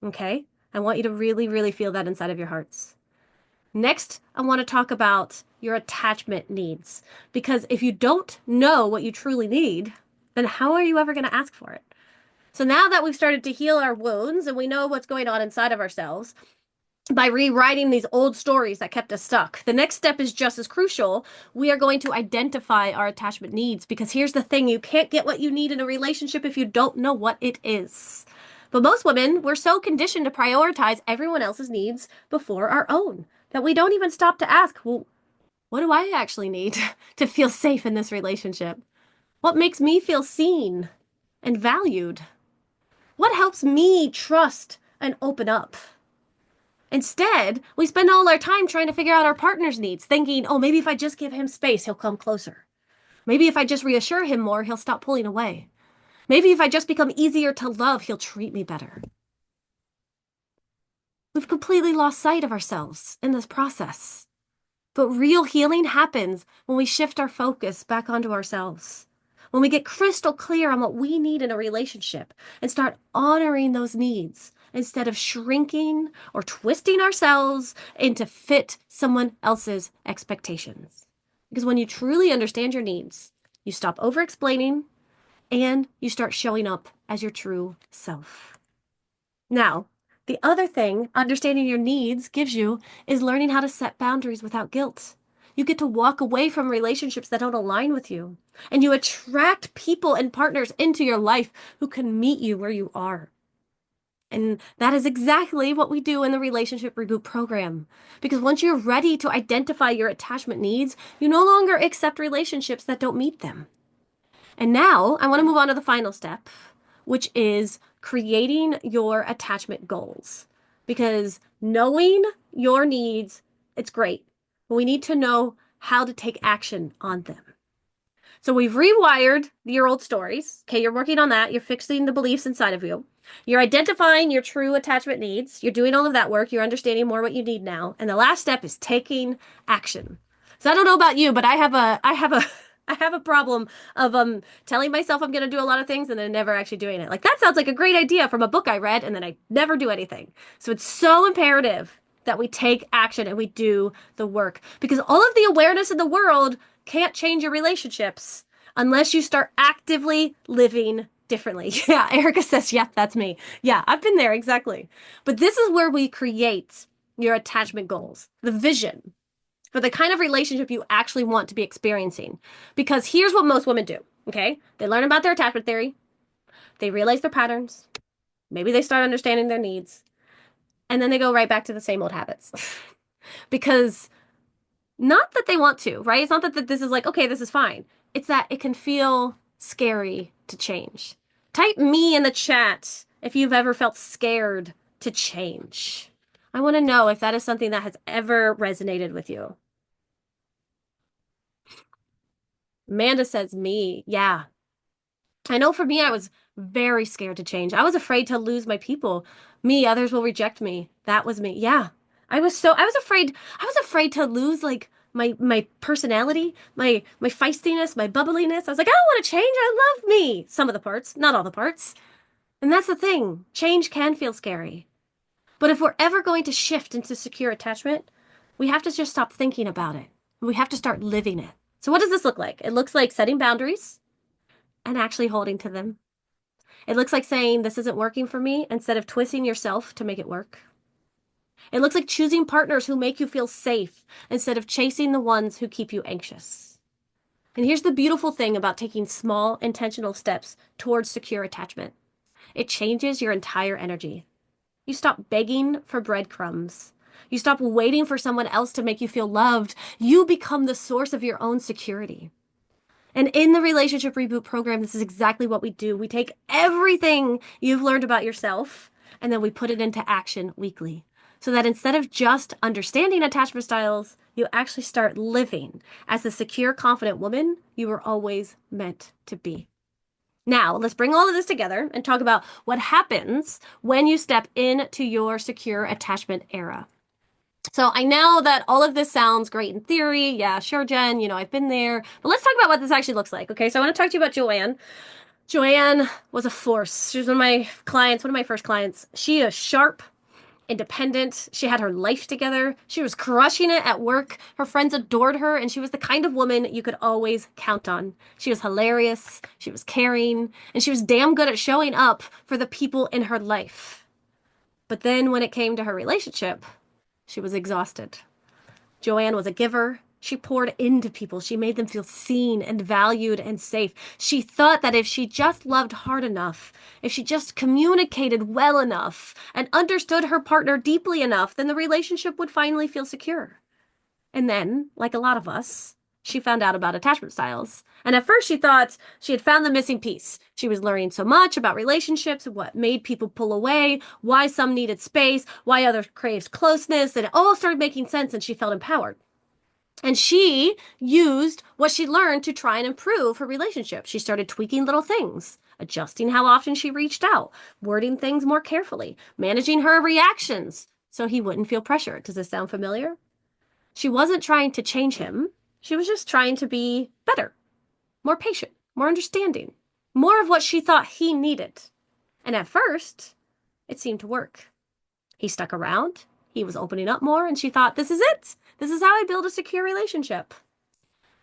Okay? I want you to really, really feel that inside of your hearts. Next, I want to talk about your attachment needs. Because if you don't know what you truly need, then how are you ever going to ask for it? So now that we've started to heal our wounds and we know what's going on inside of ourselves, by rewriting these old stories that kept us stuck. The next step is just as crucial. We are going to identify our attachment needs because here's the thing, you can't get what you need in a relationship if you don't know what it is. But most women, we're so conditioned to prioritize everyone else's needs before our own that we don't even stop to ask, well, what do I actually need to feel safe in this relationship? What makes me feel seen and valued? What helps me trust and open up? Instead, we spend all our time trying to figure out our partner's needs, thinking, oh, maybe if I just give him space, he'll come closer. Maybe if I just reassure him more, he'll stop pulling away. Maybe if I just become easier to love, he'll treat me better. We've completely lost sight of ourselves in this process. But real healing happens when we shift our focus back onto ourselves. When we get crystal clear on what we need in a relationship and start honoring those needs instead of shrinking or twisting ourselves into fit someone else's expectations. Because when you truly understand your needs, you stop over explaining and you start showing up as your true self. Now, the other thing understanding your needs gives you is learning how to set boundaries without guilt. You get to walk away from relationships that don't align with you, and you attract people and partners into your life who can meet you where you are. And that is exactly what we do in the Relationship Reboot program. Because once you're ready to identify your attachment needs, you no longer accept relationships that don't meet them. And now I want to move on to the final step, which is creating your attachment goals. Because knowing your needs, it's great, but we need to know how to take action on them. So we've rewired your old stories. Okay, you're working on that. You're fixing the beliefs inside of you. You're identifying your true attachment needs. You're doing all of that work. You're understanding more what you need now. And the last step is taking action. So I don't know about you, but I have a problem of telling myself I'm going to do a lot of things and then never actually doing it. Like that sounds like a great idea from a book I read and then I never do anything. So it's so imperative that we take action and we do the work because all of the awareness in the world can't change your relationships unless you start actively living differently. Yeah, Erica says, yep, that's me. Yeah, I've been there exactly. But this is where we create your attachment goals, the vision for the kind of relationship you actually want to be experiencing. Because here's what most women do, okay? They learn about their attachment theory, they realize their patterns, maybe they start understanding their needs, and then they go right back to the same old habits. Because not that they want to, right? It's not that this is like, okay, this is fine. It's that it can feel scary to change. Type me in the chat if you've ever felt scared to change. I want to know if that is something that has ever resonated with you. Amanda says me. Yeah. I know for me, I was very scared to change. I was afraid to lose my people. Me, others will reject me. That was me. Yeah. I was afraid to lose like my personality, my feistiness, my bubbliness. I was like, I don't want to change. I love me. Some of the parts, not all the parts. And that's the thing. Change can feel scary. But if we're ever going to shift into secure attachment, we have to just stop thinking about it. We have to start living it. So what does this look like? It looks like setting boundaries and actually holding to them. It looks like saying, this isn't working for me, instead of twisting yourself to make it work. It looks like choosing partners who make you feel safe instead of chasing the ones who keep you anxious. And here's the beautiful thing about taking small, intentional steps towards secure attachment. It changes your entire energy. You stop begging for breadcrumbs. You stop waiting for someone else to make you feel loved. You become the source of your own security. And in the Relationship Reboot program, this is exactly what we do. We take everything you've learned about yourself and then we put it into action weekly. so that instead of just understanding attachment styles, you actually start living as the secure, confident woman you were always meant to be. Now, let's bring all of this together and talk about what happens when you step into your secure attachment era. So I know that all of this sounds great in theory. Yeah, sure, Jen, I've been there. But let's talk about what this actually looks like. Okay, so I want to talk to you about Joanne. Joanne was a force. She was one of my clients, one of my first clients. She is sharp, independent. She had her life together. She was crushing it at work. Her friends adored her, and she was the kind of woman you could always count on. She was hilarious, she was caring, and she was damn good at showing up for the people in her life. But then when it came to her relationship, she was exhausted. Joanne was a giver. She poured into people. She made them feel seen and valued and safe. She thought that if she just loved hard enough, if she just communicated well enough and understood her partner deeply enough, then the relationship would finally feel secure. And then, like a lot of us, she found out about attachment styles. And at first she thought she had found the missing piece. She was learning so much about relationships, what made people pull away, why some needed space, why others craved closeness, and it all started making sense and she felt empowered. And she used what she learned to try and improve her relationship. She started tweaking little things, adjusting how often she reached out, wording things more carefully, managing her reactions so he wouldn't feel pressure. Does this sound familiar? She wasn't trying to change him. She was just trying to be better, more patient, more understanding, more of what she thought he needed. And at first, it seemed to work. He stuck around. He was opening up more, and she thought, this is it. This is how I build a secure relationship.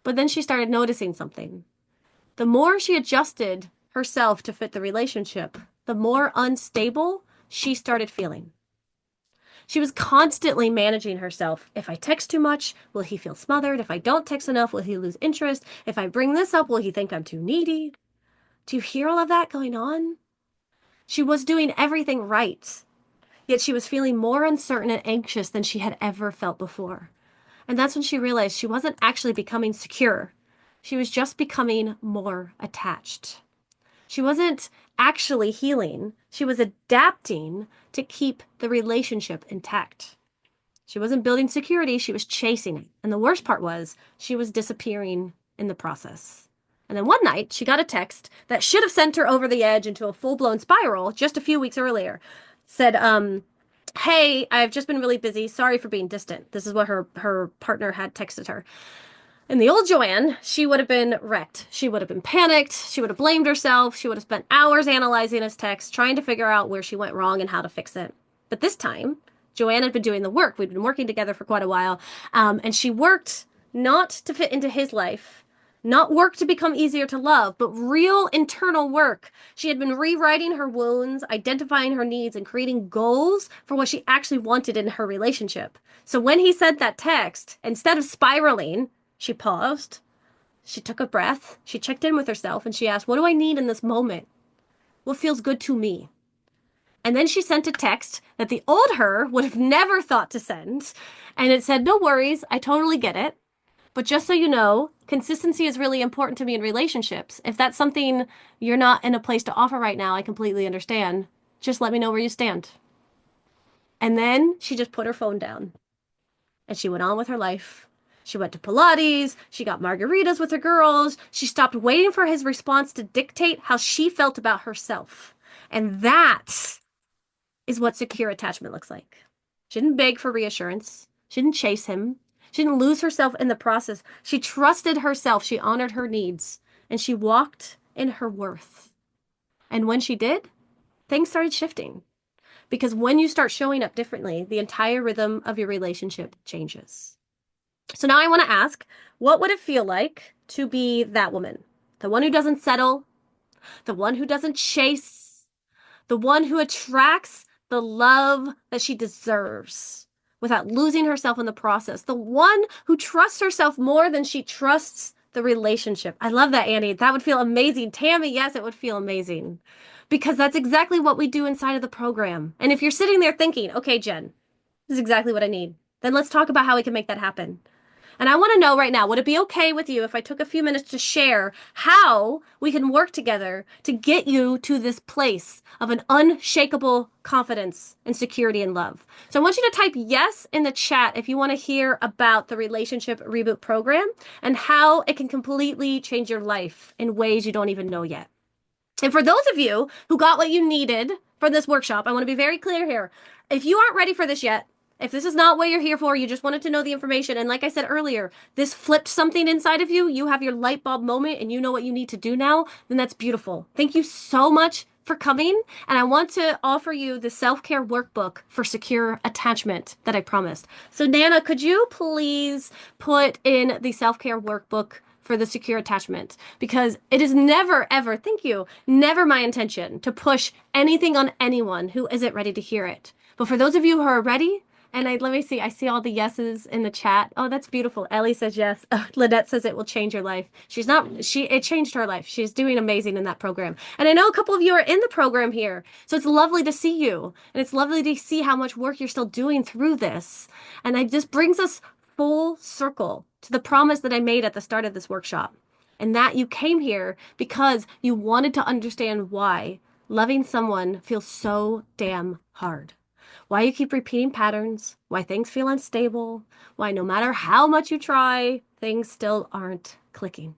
But then she started noticing something. The more she adjusted herself to fit the relationship, the more unstable she started feeling. She was constantly managing herself. If I text too much, will he feel smothered? If I don't text enough, will he lose interest? If I bring this up, will he think I'm too needy? Do you hear all of that going on? She was doing everything right, yet she was feeling more uncertain and anxious than she had ever felt before. And that's when she realized she wasn't actually becoming secure. She was just becoming more attached. She wasn't actually healing. She was adapting to keep the relationship intact. She wasn't building security, she was chasing it. And the worst part was, she was disappearing in the process. And then one night, she got a text that should have sent her over the edge into a full-blown spiral just a few weeks earlier. Said, hey, I've just been really busy. Sorry for being distant. This is what her partner had texted her. And the old Joanne, she would have been wrecked. She would have been panicked. She would have blamed herself. She would have spent hours analyzing his text, trying to figure out where she went wrong and how to fix it. But this time, Joanne had been doing the work. We'd been working together for quite a while. And she worked not to fit into his life, not work to become easier to love, but real internal work. She had been rewriting her wounds, identifying her needs, and creating goals for what she actually wanted in her relationship. So when he sent that text, instead of spiraling, she paused, she took a breath, she checked in with herself, and she asked, what do I need in this moment? What feels good to me? And then she sent a text that the old her would have never thought to send. And it said, no worries, I totally get it. But just so you know, consistency is really important to me in relationships. If that's something you're not in a place to offer right now, I completely understand. Just let me know where you stand. And then she just put her phone down. And she went on with her life. She went to Pilates. She got margaritas with her girls. She stopped waiting for his response to dictate how she felt about herself. And that is what secure attachment looks like. She didn't beg for reassurance. She didn't chase him. She didn't lose herself in the process. She trusted herself. She honored her needs. And she walked in her worth. And when she did, things started shifting. Because when you start showing up differently, the entire rhythm of your relationship changes. So now I want to ask, what would it feel like to be that woman? The one who doesn't settle, the one who doesn't chase, the one who attracts the love that she deserves without losing herself in the process, the one who trusts herself more than she trusts the relationship. I love that, Annie. That would feel amazing. Tammy, yes, it would feel amazing. Because that's exactly what we do inside of the program. And if you're sitting there thinking, okay, Jen, this is exactly what I need, then let's talk about how we can make that happen. And I want to know right now, would it be okay with you if I took a few minutes to share how we can work together to get you to this place of an unshakable confidence and security and love? So I want you to type yes in the chat if you want to hear about the Relationship Reboot Program and how it can completely change your life in ways you don't even know yet. And for those of you who got what you needed for this workshop, I want to be very clear here. If you aren't ready for this yet, if this is not what you're here for, you just wanted to know the information, and like I said earlier, this flipped something inside of you, you have your light bulb moment and you know what you need to do now, then that's beautiful. Thank you so much for coming, and I want to offer you the self-care workbook for secure attachment that I promised. So Nana, could you please put in the self-care workbook for the secure attachment, because it is never, ever, thank you, never my intention to push anything on anyone who isn't ready to hear it. But for those of you who are ready, and let me see, I see all the yeses in the chat. Oh, that's beautiful. Ellie says yes. Lynette says it will change your life. It changed her life. She's doing amazing in that program. And I know a couple of you are in the program here. So it's lovely to see you. And it's lovely to see how much work you're still doing through this. And it just brings us full circle to the promise that I made at the start of this workshop. And that you came here because you wanted to understand why loving someone feels so damn hard. Why you keep repeating patterns, why things feel unstable, why no matter how much you try, things still aren't clicking.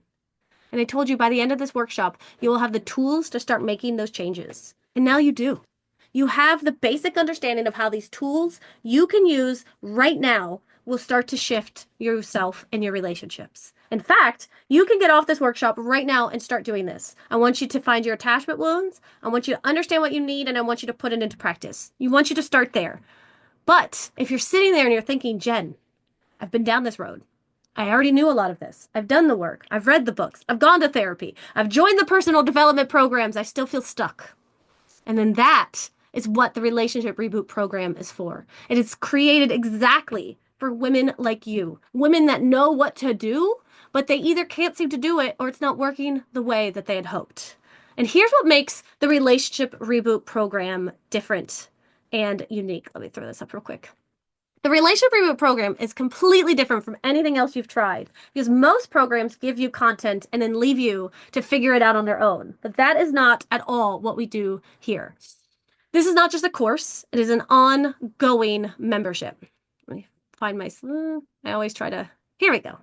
And I told you by the end of this workshop, you will have the tools to start making those changes. And now you do. You have the basic understanding of how these tools you can use right now will start to shift yourself and your relationships. In fact, you can get off this workshop right now and start doing this. I want you to find your attachment wounds. I want you to understand what you need, and I want you to put it into practice. You want you to start there. But if you're sitting there and you're thinking, Jen, I've been down this road. I already knew a lot of this. I've done the work. I've read the books. I've gone to therapy. I've joined the personal development programs. I still feel stuck. And then that is what the Relationship Reboot Program is for. It is created exactly for women like you, women that know what to do, but they either can't seem to do it or it's not working the way that they had hoped. And here's what makes the Relationship Reboot Program different and unique. Let me throw this up real quick. The Relationship Reboot Program is completely different from anything else you've tried because most programs give you content and then leave you to figure it out on their own. But that is not at all what we do here. This is not just a course, it is an ongoing membership. Let me find my, I always try to, here we go.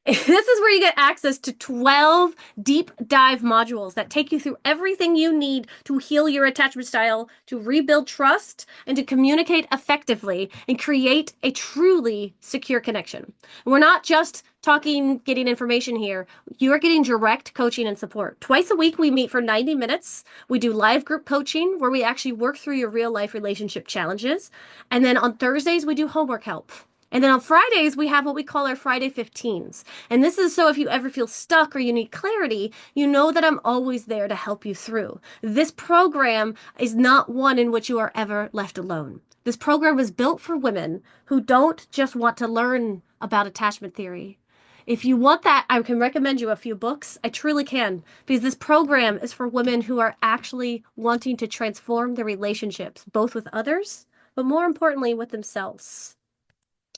This is where you get access to 12 deep dive modules that take you through everything you need to heal your attachment style, to rebuild trust, and to communicate effectively and create a truly secure connection. We're not just talking, getting information here. You're getting direct coaching and support. Twice a week, we meet for 90 minutes. We do live group coaching where we actually work through your real life relationship challenges. And then on Thursdays, we do homework help. And then on Fridays, we have what we call our Friday 15s. And this is so if you ever feel stuck or you need clarity, you know that I'm always there to help you through. This program is not one in which you are ever left alone. This program was built for women who don't just want to learn about attachment theory. If you want that, I can recommend you a few books. I truly can, because this program is for women who are actually wanting to transform their relationships, both with others, but more importantly, with themselves.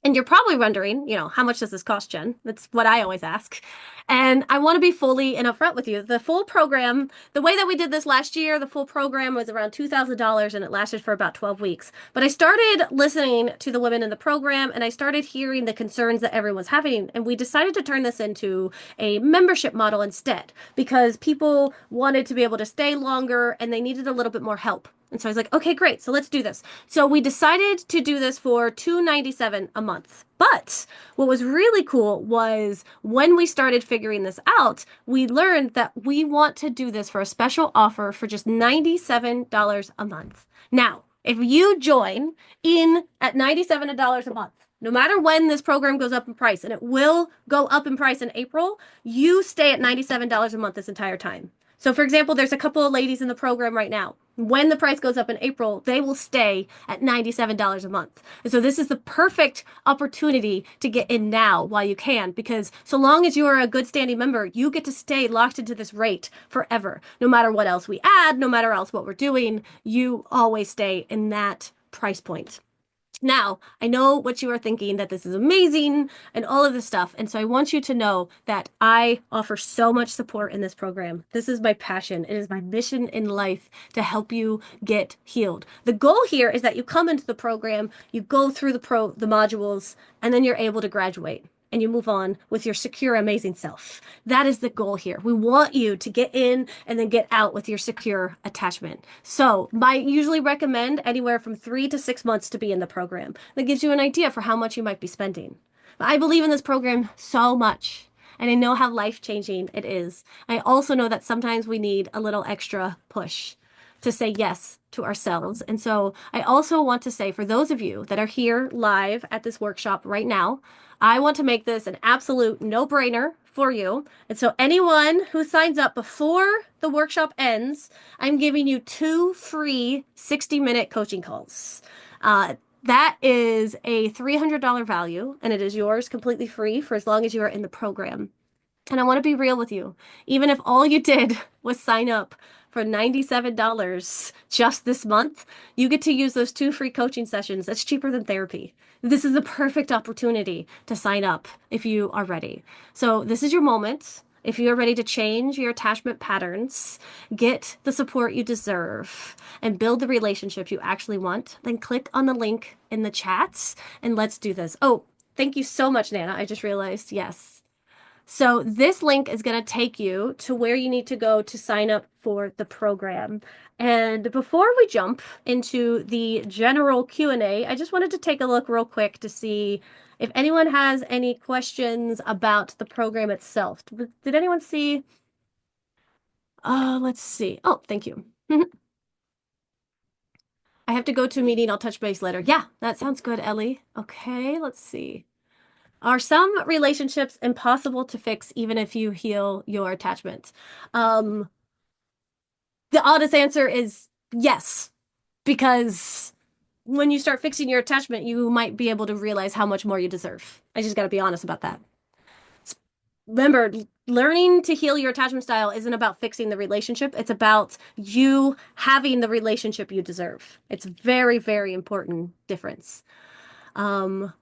And you're probably wondering, how much does this cost, Jen? That's what I always ask. And I want to be fully and upfront with you. The full program, the way that we did this last year, the full program was around $2,000 and it lasted for about 12 weeks. But I started listening to the women in the program and I started hearing the concerns that everyone's having. And we decided to turn this into a membership model instead because people wanted to be able to stay longer and they needed a little bit more help. And so I was like, okay, great. So let's do this. So we decided to do this for $297 a month. But what was really cool was when we started figuring this out, we learned that we want to do this for a special offer for just $97 a month. Now, if you join in at $97 a month, no matter when this program goes up in price, and it will go up in price in April, you stay at $97 a month this entire time. So for example, there's a couple of ladies in the program right now. When the price goes up in April, they will stay at $97 a month. And so this is the perfect opportunity to get in now while you can, because so long as you are a good standing member, you get to stay locked into this rate forever. No matter what else we add, no matter else what we're doing, you always stay in that price point. Now, I know what you are thinking, that this is amazing and all of this stuff. And so I want you to know that I offer so much support in this program. This is my passion. It is my mission in life to help you get healed. The goal here is that you come into the program, you go through the modules, and then you're able to graduate and you move on with your secure, amazing self. That is the goal here. We want you to get in and then get out with your secure attachment. So I usually recommend anywhere from 3 to 6 months to be in the program. That gives you an idea for how much you might be spending. But I believe in this program so much. And I know how life changing it is. I also know that sometimes we need a little extra push to say yes to ourselves. And so I also want to say for those of you that are here live at this workshop right now, I want to make this an absolute no-brainer for you. And so anyone who signs up before the workshop ends, I'm giving you 2 free 60-minute coaching calls. That is a $300 value, and it is yours completely free for as long as you are in the program. And I want to be real with you. Even if all you did was sign up for $97 just this month, you get to use those 2 free coaching sessions. That's cheaper than therapy. This is the perfect opportunity to sign up if you are ready. So this is your moment. If you are ready to change your attachment patterns, get the support you deserve, and build the relationship you actually want, then click on the link in the chats and let's do this. Oh, thank you so much, Nana. I just realized, yes. So this link is going to take you to where you need to go to sign up for the program. And before we jump into the general Q&A, I just wanted to take a look real quick to see if anyone has any questions about the program itself. Did anyone see? Let's see. Oh, thank you. I have to go to a meeting. I'll touch base later. Yeah, that sounds good, Ellie. Okay, let's see. Are some relationships impossible to fix even if you heal your attachment? Um, the honest answer is yes, because when you start fixing your attachment, you might be able to realize how much more you deserve. I just got to be honest about that. Remember, learning to heal your attachment style isn't about fixing the relationship. It's about you having the relationship you deserve. It's a very, very important difference. Um,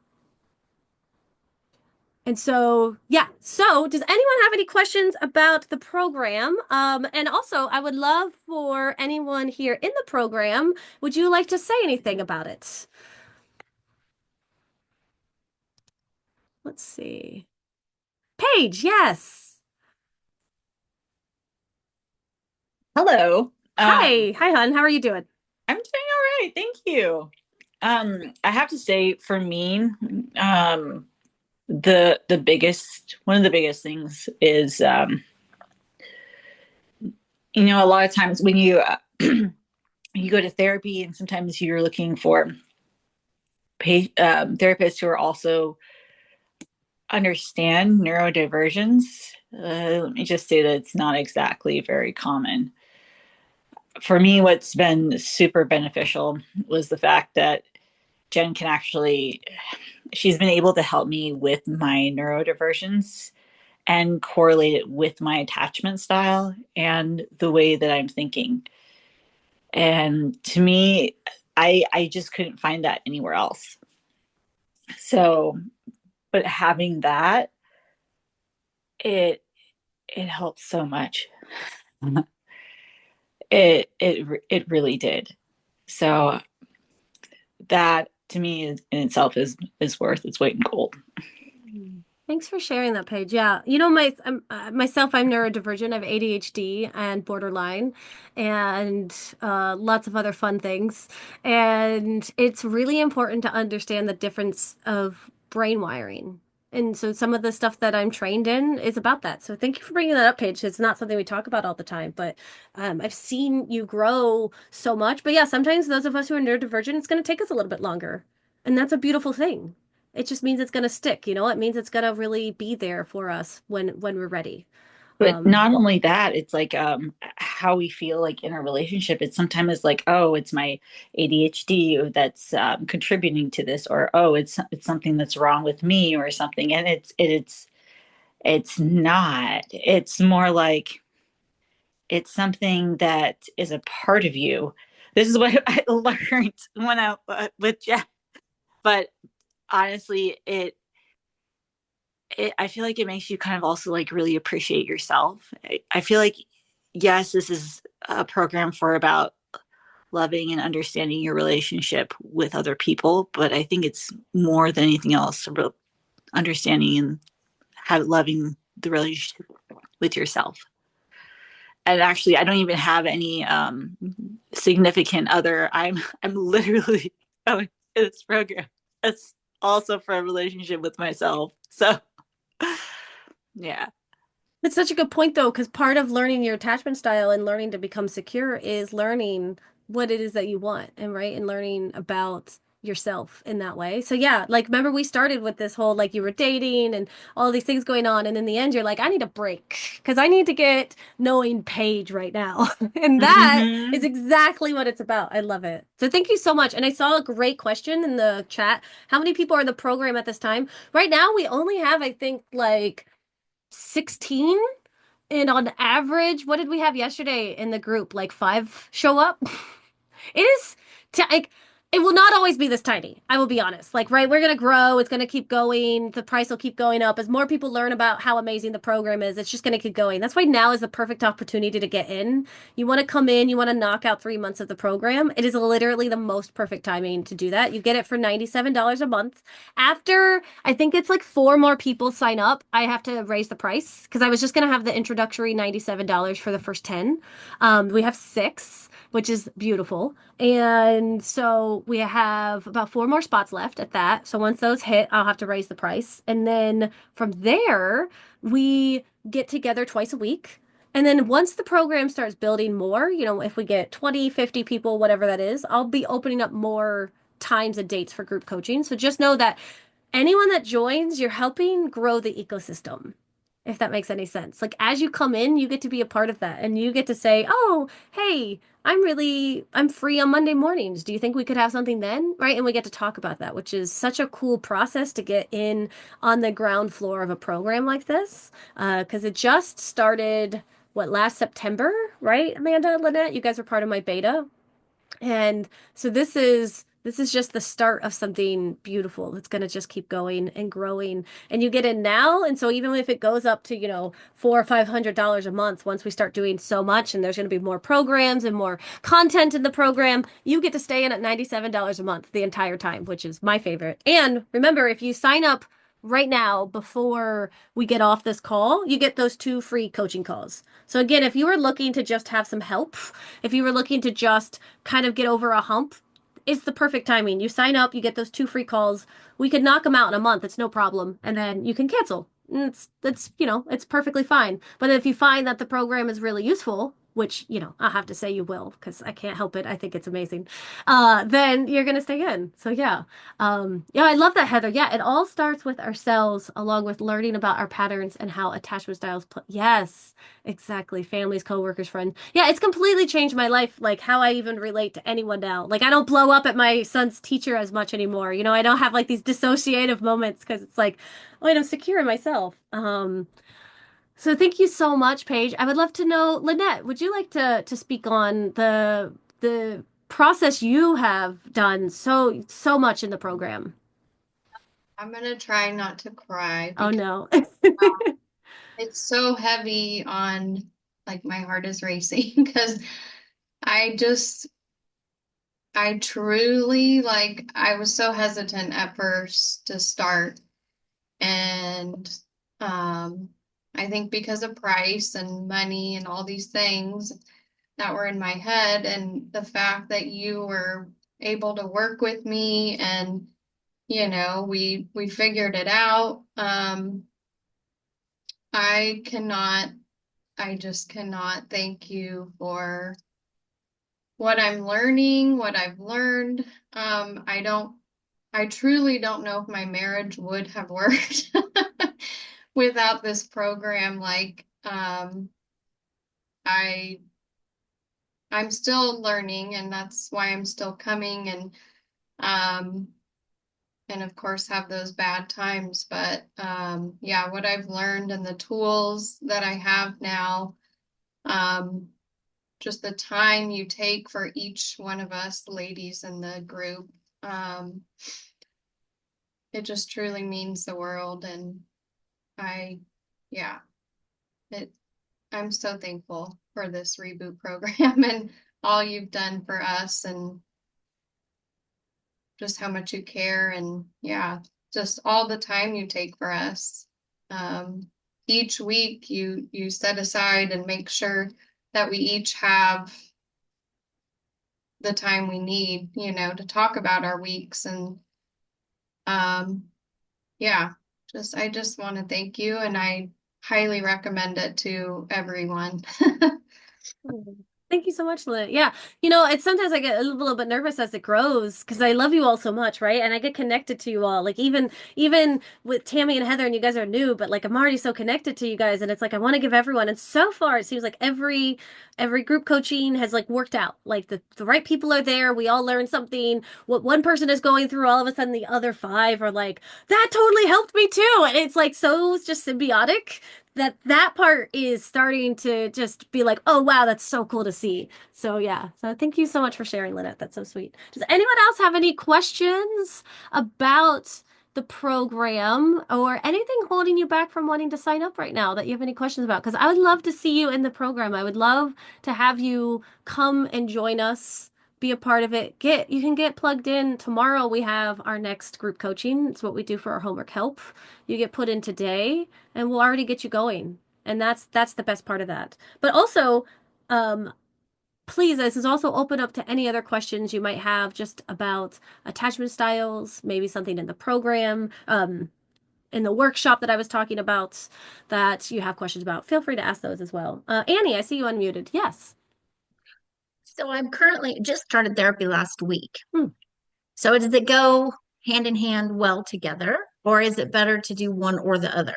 And so, yeah. So, does anyone have any questions about the program? And also, I would love for anyone here in the program, would you like to say anything about it? Let's see. Paige, yes. Hello. Hi. Hi, hon. How are you doing? I'm doing all right. Thank you. I have to say for me, the biggest one of the biggest things is a lot of times when you you go to therapy and sometimes you're looking for therapists who are also understand neurodivergence. Let me just say that it's not exactly very common. For me, what's been super beneficial was the fact that Jen can actually, she's been able to help me with my neurodivergence and correlate it with my attachment style and the way that I'm thinking. And to me, I just couldn't find that anywhere else. So, but having that, it it helps so much. It really did. So that to me is, in itself is worth its weight in gold. Thanks for sharing that, Paige. Yeah, myself, I'm neurodivergent. I have ADHD and borderline, and lots of other fun things. And it's really important to understand the difference of brain wiring. And so some of the stuff that I'm trained in is about that. So thank you for bringing that up, Paige. It's not something we talk about all the time, but I've seen you grow so much. But yeah, sometimes those of us who are neurodivergent, it's going to take us a little bit longer, and that's a beautiful thing. It just means it's going to stick, you know? It means it's going to really be there for us when we're ready. But Um, not only that, it's like how we feel like in a relationship. It's sometimes like, oh, it's my ADHD that's contributing to this, or oh, it's something that's wrong with me or something. And it's not. It's more like it's something that is a part of you. This is what I learned when I with Jeff. But honestly, I feel like it makes you kind of also like really appreciate yourself. I feel like, yes, this is a program for about loving and understanding your relationship with other people, but I think it's more than anything else about understanding and loving the relationship with yourself. And actually, I don't even have any significant other. I'm literally going to this program. It's also for a relationship with myself. So yeah. It's such a good point though, because part of learning your attachment style and learning to become secure is learning what it is that you want and right and learning about yourself in that way. So yeah, like remember we started with this whole like you were dating and all these things going on and in the end you're like I need a break because I need to get knowing Paige right now. And that is Mm-hmm. exactly what it's about. I love it. So thank you so much. And I saw a great question in the chat. How many people are in the program at this time? Right now we only have I think like 16, and on average, what did we have yesterday in the group? Like five show up? It is like it will not always be this tiny. I will be honest. Like, right, we're gonna grow. It's gonna keep going. The price will keep going up as more people learn about how amazing the program is. It's just gonna keep going. That's why now is the perfect opportunity to get in. You want to come in. You want to knock out 3 months of the program. It is literally the most perfect timing to do that. You get it for $97 a month. After I think it's like four more people sign up, I have to raise the price because I was just gonna have the introductory $97 for the first 10. We have six, which is beautiful. And so we have about four more spots left at that. So once those hit, I'll have to raise the price. And then from there, we get together twice a week. And then once the program starts building more, if we get 20, 50 people, whatever that is, I'll be opening up more times and dates for group coaching. So just know that anyone that joins, you're helping grow the ecosystem, if that makes any sense. Like as you come in, you get to be a part of that and you get to say, "Oh, hey, I'm free on Monday mornings. Do you think we could have something then?" Right? And we get to talk about that, which is such a cool process to get in on the ground floor of a program like this. Because it just started last September, right? Amanda, Lynette, you guys were part of my beta. And so this is just the start of something beautiful that's going to just keep going and growing. And you get in now, and so even if it goes up to, four or $500 a month, once we start doing so much, and there's going to be more programs and more content in the program, you get to stay in at $97 a month the entire time, which is my favorite. And remember, if you sign up right now before we get off this call, you get those two free coaching calls. So again, if you were looking to just have some help, if you were looking to just kind of get over a hump, it's the perfect timing. You sign up, you get those two free calls. We could knock them out in a month. It's no problem. And then you can cancel. It's perfectly fine. But if you find that the program is really useful, which, I'll have to say you will because I can't help it. I think it's amazing. Then you're going to stay in. So yeah. Yeah, I love that, Heather. Yeah, it all starts with ourselves along with learning about our patterns and how attachment styles play. Yes. Exactly. Families, coworkers, friends. Yeah, it's completely changed my life, like how I even relate to anyone now. Like I don't blow up at my son's teacher as much anymore. I don't have like these dissociative moments because it's like, wait, I'm secure in myself. So thank you so much, Paige. I would love to know, Lynette, would you like to speak on the process you have done so much in the program? I'm gonna try not to cry Oh because no. it's so heavy on like my heart is racing because I just I truly like I was so hesitant at first to start and um I think because of price and money and all these things that were in my head and the fact that you were able to work with me and we figured it out. I cannot, I just cannot thank you for what I'm learning, what I've learned. I truly don't know if my marriage would have worked without this program. I, I'm still learning, and that's why I'm still coming, um, and of course have those bad times. But yeah, what I've learned and the tools that I have now. Um, just the time you take for each one of us ladies in the group. Um, it just truly means the world. And I, yeah, it, I'm so thankful for this reboot program and all you've done for us and just how much you care and yeah, just all the time you take for us. Um, each week you set aside and make sure that we each have the time we need, to talk about our weeks and um, yeah, I just want to thank you and I highly recommend it to everyone. Oh, thank you so much, Lynn. Yeah, it's sometimes I get a little bit nervous as it grows because I love you all so much, right? And I get connected to you all. Like even with Tammy and Heather, and you guys are new, but like I'm already so connected to you guys, and it's like I want to give everyone. And so far, it seems like every group coaching has like worked out. Like the right people are there. We all learn something. What one person is going through, all of a sudden the other five are like, that totally helped me too. And it's like so just symbiotic that part is starting to just be like, oh wow, that's so cool to see. So yeah. So thank you so much for sharing, Lynette. That's so sweet. Does anyone else have any questions about the program or anything holding you back from wanting to sign up right now that you have any questions about? Because I would love to see you in the program. I would love to have you come and join us, be a part of it. You can get plugged in. Tomorrow we have our next group coaching. It's what we do for our homework help. You get put in today and we'll already get you going. And that's the best part of that. But also, um, please, this is also open up to any other questions you might have just about attachment styles, maybe something in the program, in the workshop that I was talking about that you have questions about. Feel free to ask those as well. Annie, I see you unmuted. Yes. So I'm currently just started therapy last week. Hmm. So does it go hand in hand well together, or is it better to do one or the other?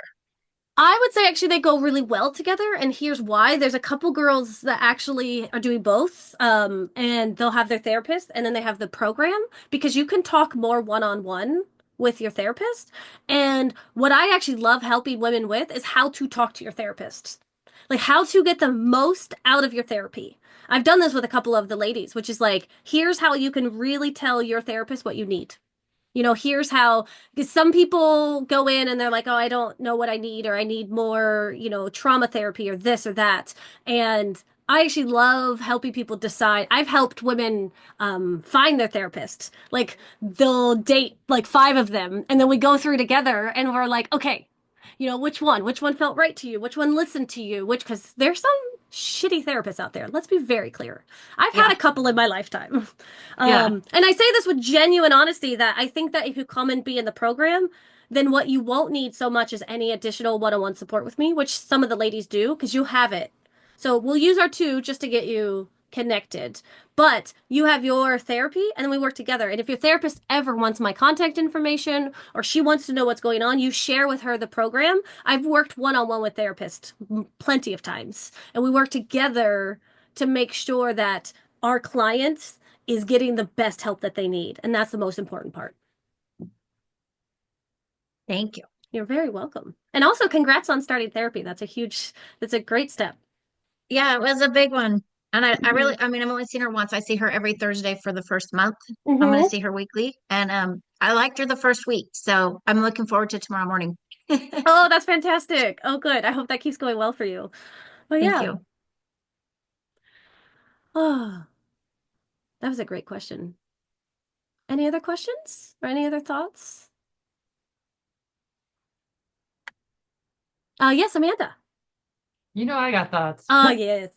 I would say actually they go really well together, and here's why. There's a couple girls that actually are doing both, and they'll have their therapist, and then they have the program because you can talk more one-on-one with your therapist. And what I actually love helping women with is how to talk to your therapist, like how to get the most out of your therapy. I've done this with a couple of the ladies, which is like, here's how you can really tell your therapist what you need. Here's how, because some people go in and they're like, oh, I don't know what I need, or I need more, trauma therapy or this or that. And I actually love helping people decide. I've helped women find their therapist. Like they'll date like five of them, and then we go through together and we're like, okay, which one felt right to you? Which one listened to you? Because there's some shitty therapists out there. Let's be very clear. I've had Yeah, a couple in my lifetime. yeah, And I say this with genuine honesty that I think that if you come and be in the program, then what you won't need so much is any additional one-on-one support with me, which some of the ladies do, because you have it. So we'll use our two just to get you connected. But you have your therapy and then we work together. And if your therapist ever wants my contact information or she wants to know what's going on, you share with her the program. I've worked one on one with therapists plenty of times, and we work together to make sure that our client is getting the best help that they need. And that's the most important part. thank you. You're very welcome. And also, congrats on starting therapy. That's a great step. Yeah, it was a big one. And I Mm-hmm. really, I mean, I've only seen her once. I see her every Thursday for the first month. I'm going to Mm-hmm. see her weekly. And I liked her the first week. So I'm looking forward to tomorrow morning. Oh, that's fantastic. Oh, good. I hope that keeps going well for you. Oh, Thank yeah. you. Oh, that was a great question. Any other questions or any other thoughts? Yes, Amanda. I got thoughts. Oh, yes.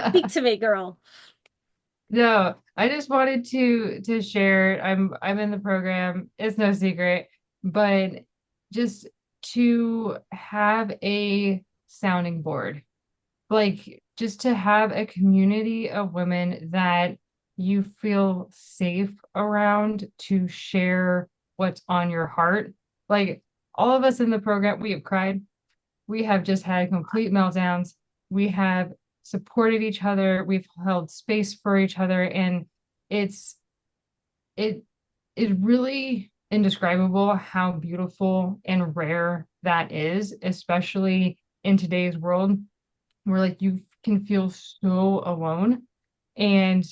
Speak to me, girl. No, I just wanted to share. I'm in the program. It's no secret, but just to have a sounding board, like just to have a community of women that you feel safe around to share what's on your heart. Like all of us in the program, we have cried. We have just had complete meltdowns. We have supported each other. We've held space for each other. And it's it is really indescribable how beautiful and rare that is, especially in today's world where like you can feel so alone. And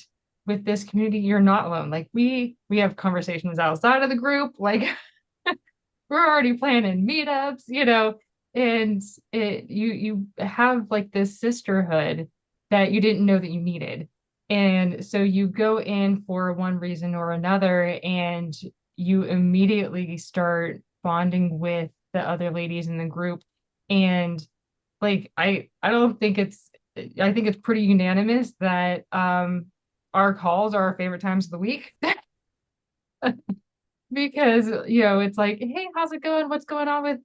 with this community, you're not alone. Like we have conversations outside of the group. Like we're already planning meetups, and you have like this sisterhood that you didn't know that you needed. And so you go in for one reason or another, and you immediately start bonding with the other ladies in the group. And like I don't think it's I think it's pretty unanimous that our calls are our favorite times of the week because it's like, hey, how's it going? What's going on with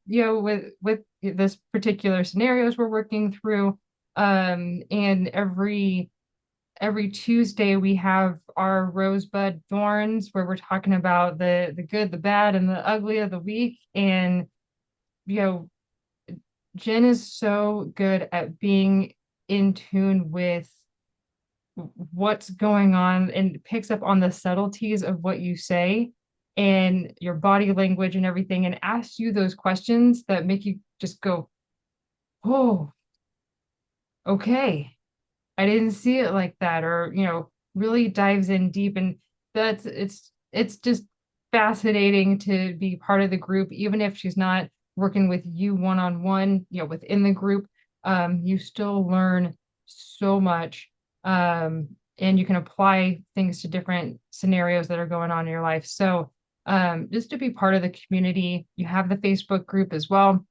with this particular scenarios we're working through. And every Tuesday we have our rosebud thorns where we're talking about the good, the bad, and the ugly of the week. And you know, Jen is so good at being in tune with what's going on and picks up on the subtleties of what you say and your body language and everything, and asks you those questions that make you just go, oh, okay. I didn't see it like that, or really dives in deep. And that's it's just fascinating to be part of the group, even if she's not working with you one on one, within the group. You still learn so much. And you can apply things to different scenarios that are going on in your life. So just to be part of the community, you have the Facebook group as well,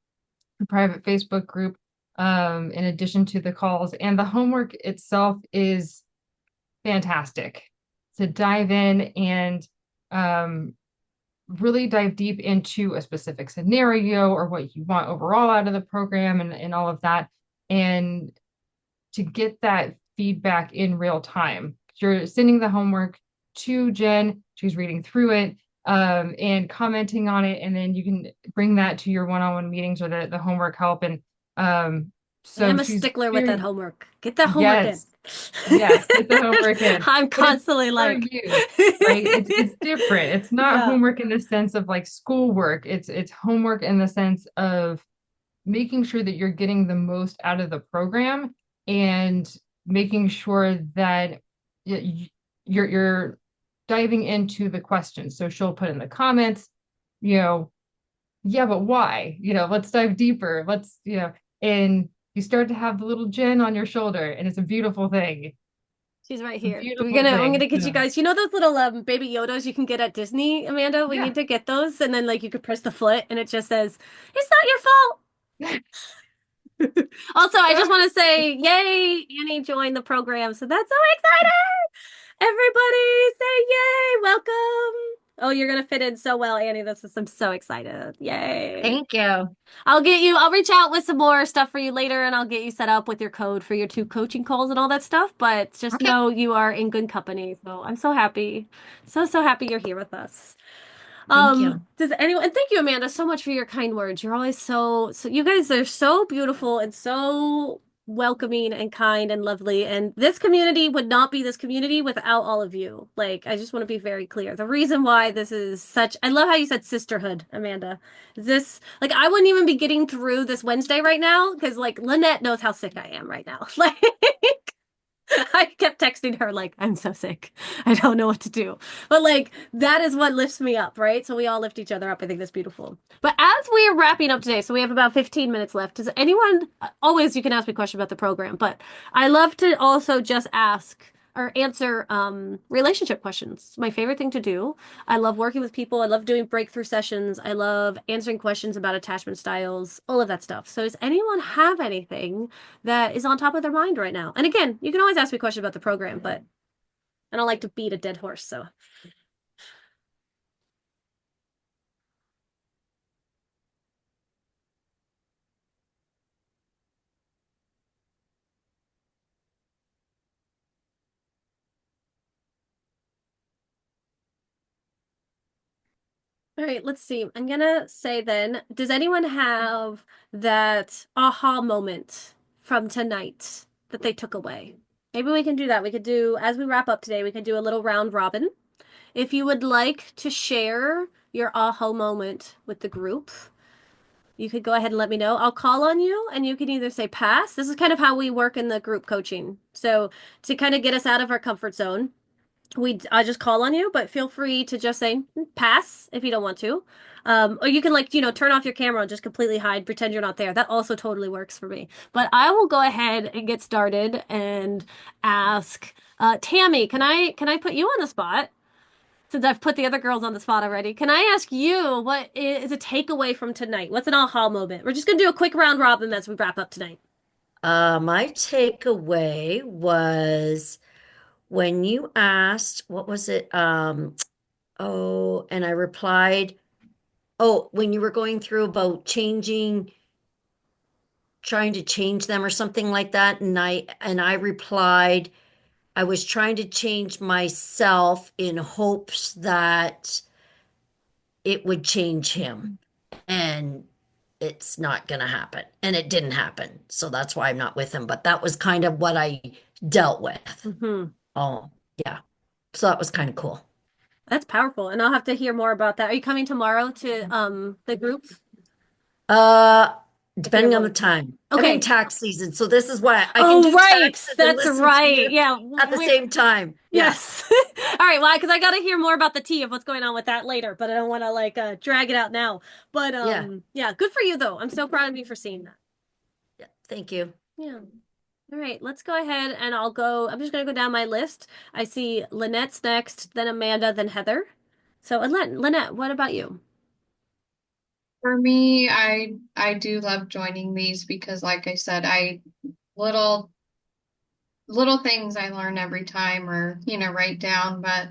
the private Facebook group, in addition to the calls. And the homework itself is fantastic to dive in and really dive deep into a specific scenario or what you want overall out of the program and all of that. And to get that feedback in real time. You're sending the homework to Jen, she's reading through it, and commenting on it, and then you can bring that to your one-on-one meetings or the homework help. And so I'm a she's stickler with that very, homework. Get that homework in. yes, yes, get the homework in. I'm But it's constantly for like, you, right? It's different. It's not yeah. homework in the sense of like schoolwork. It's homework in the sense of making sure that you're getting the most out of the program and making sure that you're diving into the questions. So she'll put in the comments, you know, yeah, but why? Let's dive deeper. And you start to have the little Jen on your shoulder, and it's a beautiful thing. She's right A here. beautiful I'm thing. gonna get you Yeah. guys. You know those little baby Yodas you can get at Disney, Amanda? We Yeah. need to get those, and then like you could press the foot, and it just says, "It's not your fault." Also, I just want to say, yay, Annie joined the program, so that's so exciting! Everybody say yay, welcome. Oh, you're gonna fit in so well, Annie. I'm so excited. Yay. Thank you. I'll reach out with some more stuff for you later and I'll get you set up with your code for your 2 coaching calls and all that stuff. But just Okay. know you are in good company. So I'm so happy. So, so happy you're here with us. Thank you. Does anyone, and thank you, Amanda, so much for your kind words. You're always so, you guys are so beautiful and so welcoming and kind and lovely. And this community would not be this community without all of you. Like, I just want to be very clear. The reason why this is such, I love how you said sisterhood, Amanda. This, like, I wouldn't even be getting through this Wednesday right now because, like, Lynette knows how sick I am right now. Like, I kept texting her like, I'm so sick. I don't know what to do. But like that is what lifts me up, right? So we all lift each other up. I think that's beautiful. But as we are wrapping up today, so we have about 15 minutes left. Does anyone always you can ask me questions about the program, but I love to also just ask or answer relationship questions. It's my favorite thing to do. I love working with people. I love doing breakthrough sessions. I love answering questions about attachment styles, all of that stuff. So does anyone have anything that is on top of their mind right now? And again, you can always ask me questions about the program, but I don't like to beat a dead horse, so. All right, let's see. I'm gonna say then, does anyone have that aha moment from tonight that they took away? Maybe we can do that. We could do, as we wrap up today, we could do a little round robin. If you would like to share your aha moment with the group, you could go ahead and let me know. I'll call on you and you can either say pass. This is kind of how we work in the group coaching. So to kind of get us out of our comfort zone, I just call on you, but feel free to just say pass if you don't want to. Or you can like, turn off your camera and just completely hide, pretend you're not there. That also totally works for me. But I will go ahead and get started and ask Tammy, can I put you on the spot? Since I've put the other girls on the spot already, can I ask you what is a takeaway from tonight? What's an aha moment? We're just gonna do a quick round robin as we wrap up tonight. My takeaway was when you asked, what was it? Oh, and I replied, oh, when you were going through about trying to change them or something like that, and I replied, I was trying to change myself in hopes that it would change him. And it's not going to happen. And it didn't happen. So that's why I'm not with him. But that was kind of what I dealt with. Hmm. Oh, yeah. So that was kind of cool. That's powerful, and I'll have to hear more about that. Are you coming tomorrow to the group? Uh, If you're Depending on the willing. time. I'm in Okay. tax season, so this is why I can Oh, do right. taxes and That's listen to right. you Yeah. at the same time. Yeah. Yes. All right. Well, because I got to hear more about the tea of what's going on with that later, but I don't want to like drag it out now. But Yeah. yeah, good for you though. I'm so proud of you for seeing that. Yeah. Thank you. Yeah. All right, let's go ahead and I'm just gonna go down my list. I see Lynette's next, then Amanda, then Heather. So, Lynette, what about you? For me, I do love joining these because like I said, I little little things I learn every time or, write down, but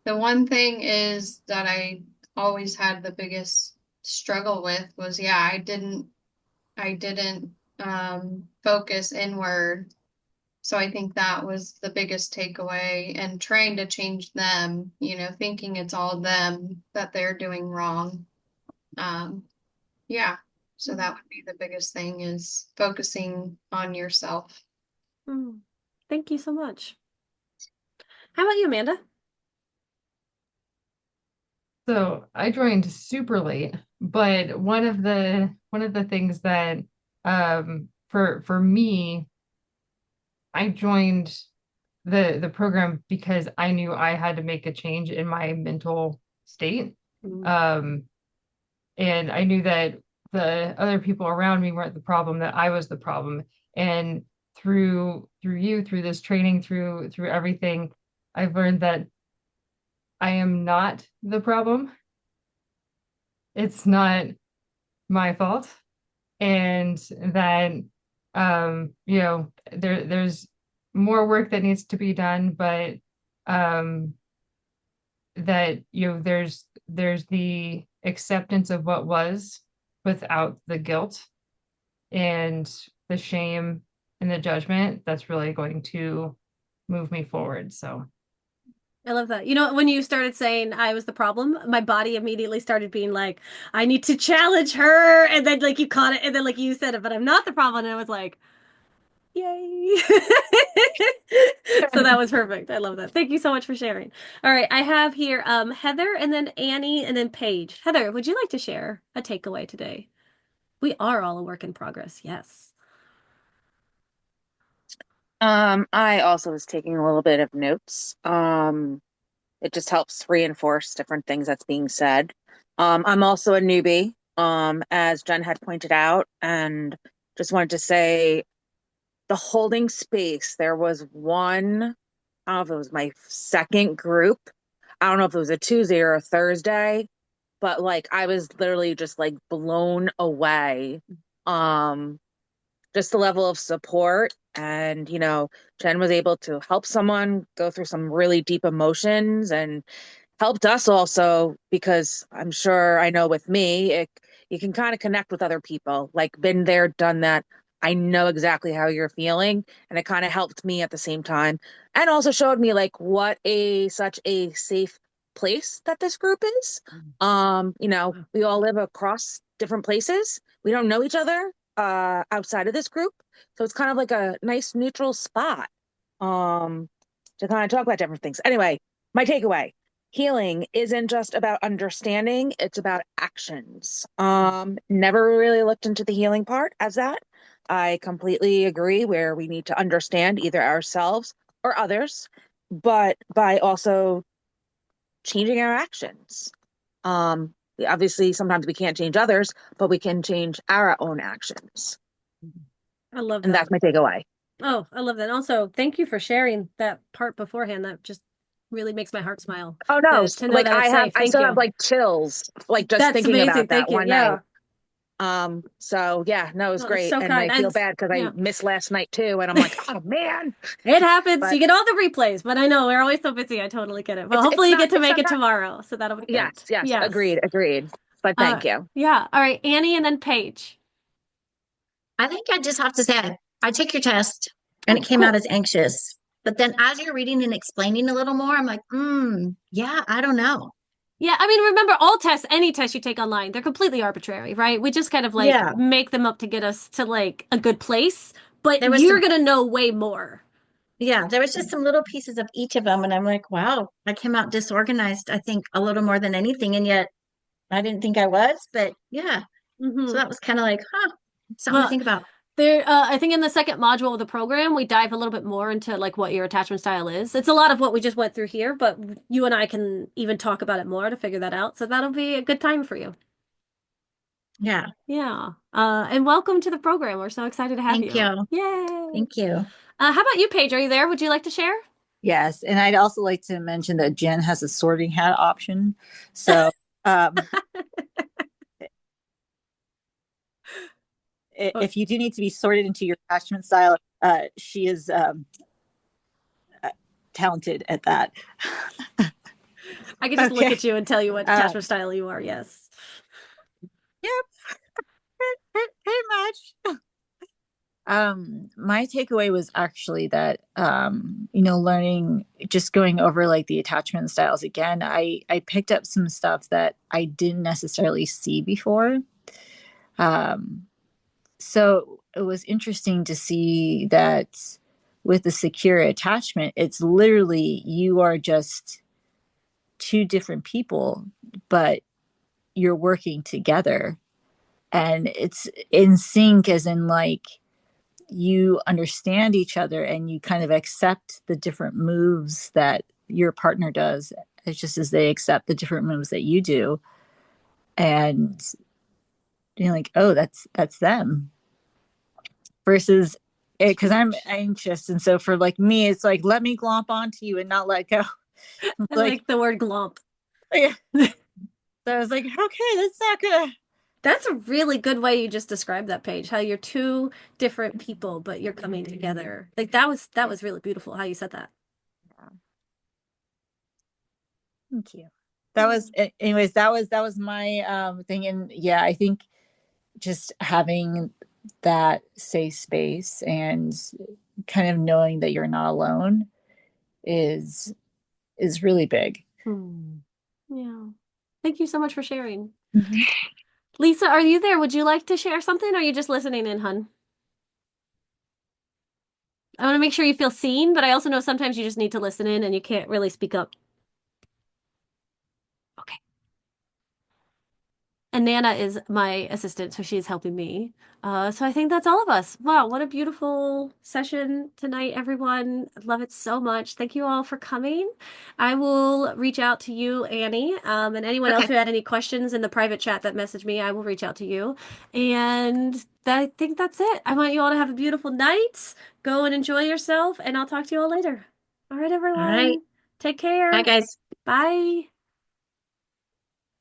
the one thing is that I always had the biggest struggle with was, yeah, I didn't focus inward. So I think that was the biggest takeaway and trying to change them, thinking it's all them that they're doing wrong. Um, yeah. So that would be the biggest thing is focusing on yourself. Hmm. Thank you so much. How about you, Amanda? So I joined super late, but one of the things that for me, I joined the program because I knew I had to make a change in my mental state. Mm. Um, and I knew that the other people around me weren't the problem, that I was the problem. And through this training, through everything, I've learned that I am not the problem. It's not my fault. And that there's more work that needs to be done, but um that there's the acceptance of what was without the guilt and the shame and the judgment that's really going to move me forward. So I love that. When you started saying I was the problem, my body immediately started being like, I need to challenge her. And then like you caught it, and then like you said it, but I'm not the problem. And I was like, yay. So that was perfect. I love that. Thank you so much for sharing. All right, I have here Heather and then Annie and then Paige. Heather, would you like to share a takeaway today? We are all a work in progress. Yes. I also was taking a little bit of notes. It just helps reinforce different things that's being said. I'm also a newbie, as Jen had pointed out, and just wanted to say the holding space. There was one, I don't know if it was my second group. I don't know if it was a Tuesday or a Thursday, but like I was literally just like blown away. Um, just the level of support. And, Jen was able to help someone go through some really deep emotions and helped us also because I'm sure I know with me, you can kind of connect with other people, like been there, done that. I know exactly how you're feeling. And it kind of helped me at the same time and also showed me like what such a safe place that this group is. We all live across different places. We don't know each other outside of this group. So it's kind of like a nice neutral spot um to kind of talk about different things. Anyway, my takeaway. Healing isn't just about understanding, it's about actions. Never really looked into the healing part as that. I completely agree where we need to understand either ourselves or others but by also changing our actions. Obviously, sometimes we can't change others, but we can change our own actions. I love And that. that's my takeaway. Oh, I love that. Also, thank you for sharing that part beforehand. That just really makes my heart smile Oh no, to know like that it's safe. I Thank still have you. like chills, like just That's thinking amazing. about Thank that you. one night. Yeah. So yeah, no, it was No, that's great. so And kind. I feel bad because I Yeah. missed last night too. And I'm like, oh man. It happens. But You get all the replays, but I know we're always so busy. I totally get it. Well, hopefully it's you not, get to it's make it sometimes, tomorrow, so that'll be yes, good. yes, Yes. agreed. But thank you. Yeah. All right, Annie and then Paige. I think I just have to say I took your test and Oh, it came out cool. as anxious. But then as you're reading and explaining a little more, I'm like, yeah, I don't know. Yeah, I mean, remember all tests, any test you take online, they're completely arbitrary, right? We just kind of like Yeah. make them up to get us to like a good place, but There was you're some, gonna know way more. yeah, there was just some little pieces of each of them. And I'm like, wow, I came out disorganized, I think, a little more than anything. And yet I didn't think I was, but yeah. So Hmm. that was kind of like, huh, something to Well, think about. there, I think in the second module of the program, we dive a little bit more into like what your attachment style is. It's a lot of what we just went through here, but you and I can even talk about it more to figure that out. So that'll be a good time for you. Yeah. Yeah. And welcome to the program. We're so excited to have Thank you. you. Yay. Thank you. How about you, Paige? Are you there? Would you like to share? Yes, and I'd also like to mention that Jen has a sorting hat option. So um, if you do need to be sorted into your attachment style, she is talented at that. I can just look at you and tell you what Uh, attachment style you are. Yes. yep, pretty much. My takeaway was actually that learning, just going over like the attachment styles again, I picked up some stuff that I didn't necessarily see before. um so it was interesting to see that with the secure attachment, it's literally you are just two different people, but you're working together, and it's in sync, as in like you understand each other and you kind of accept the different moves that your partner does. It's just as they accept the different moves that you do, and you're like, oh, that's them. Versus it, because I'm anxious, and so for like me, it's like, let me glomp onto you and not let go. I Like, like the word glomp. yeah. So I was like, okay, that's not gonna. That's a really good way you just described that, Paige. How you're two different people, but you're coming together. Like that was really beautiful how you said that. Thank you. That was, anyways, that was my thing. And yeah, I think just having that safe space and kind of knowing that you're not alone is really big. Hmm. Yeah. Thank you so much for sharing. Mhm. Lisa, are you there? Would you like to share something, or are you just listening in, hun? I want to make sure you feel seen, but I also know sometimes you just need to listen in and you can't really speak up. Okay. And Nana is my assistant, so she's helping me. So I think that's all of us. Wow, what a beautiful session tonight, everyone. I love it so much. Thank you all for coming. I will reach out to you, Annie, and anyone else Okay. who had any questions in the private chat that messaged me, I will reach out to you. And I think that's it. I want you all to have a beautiful night. Go and enjoy yourself, and I'll talk to you all later. All right, All right. everyone. Take Bye, care. guys. Bye.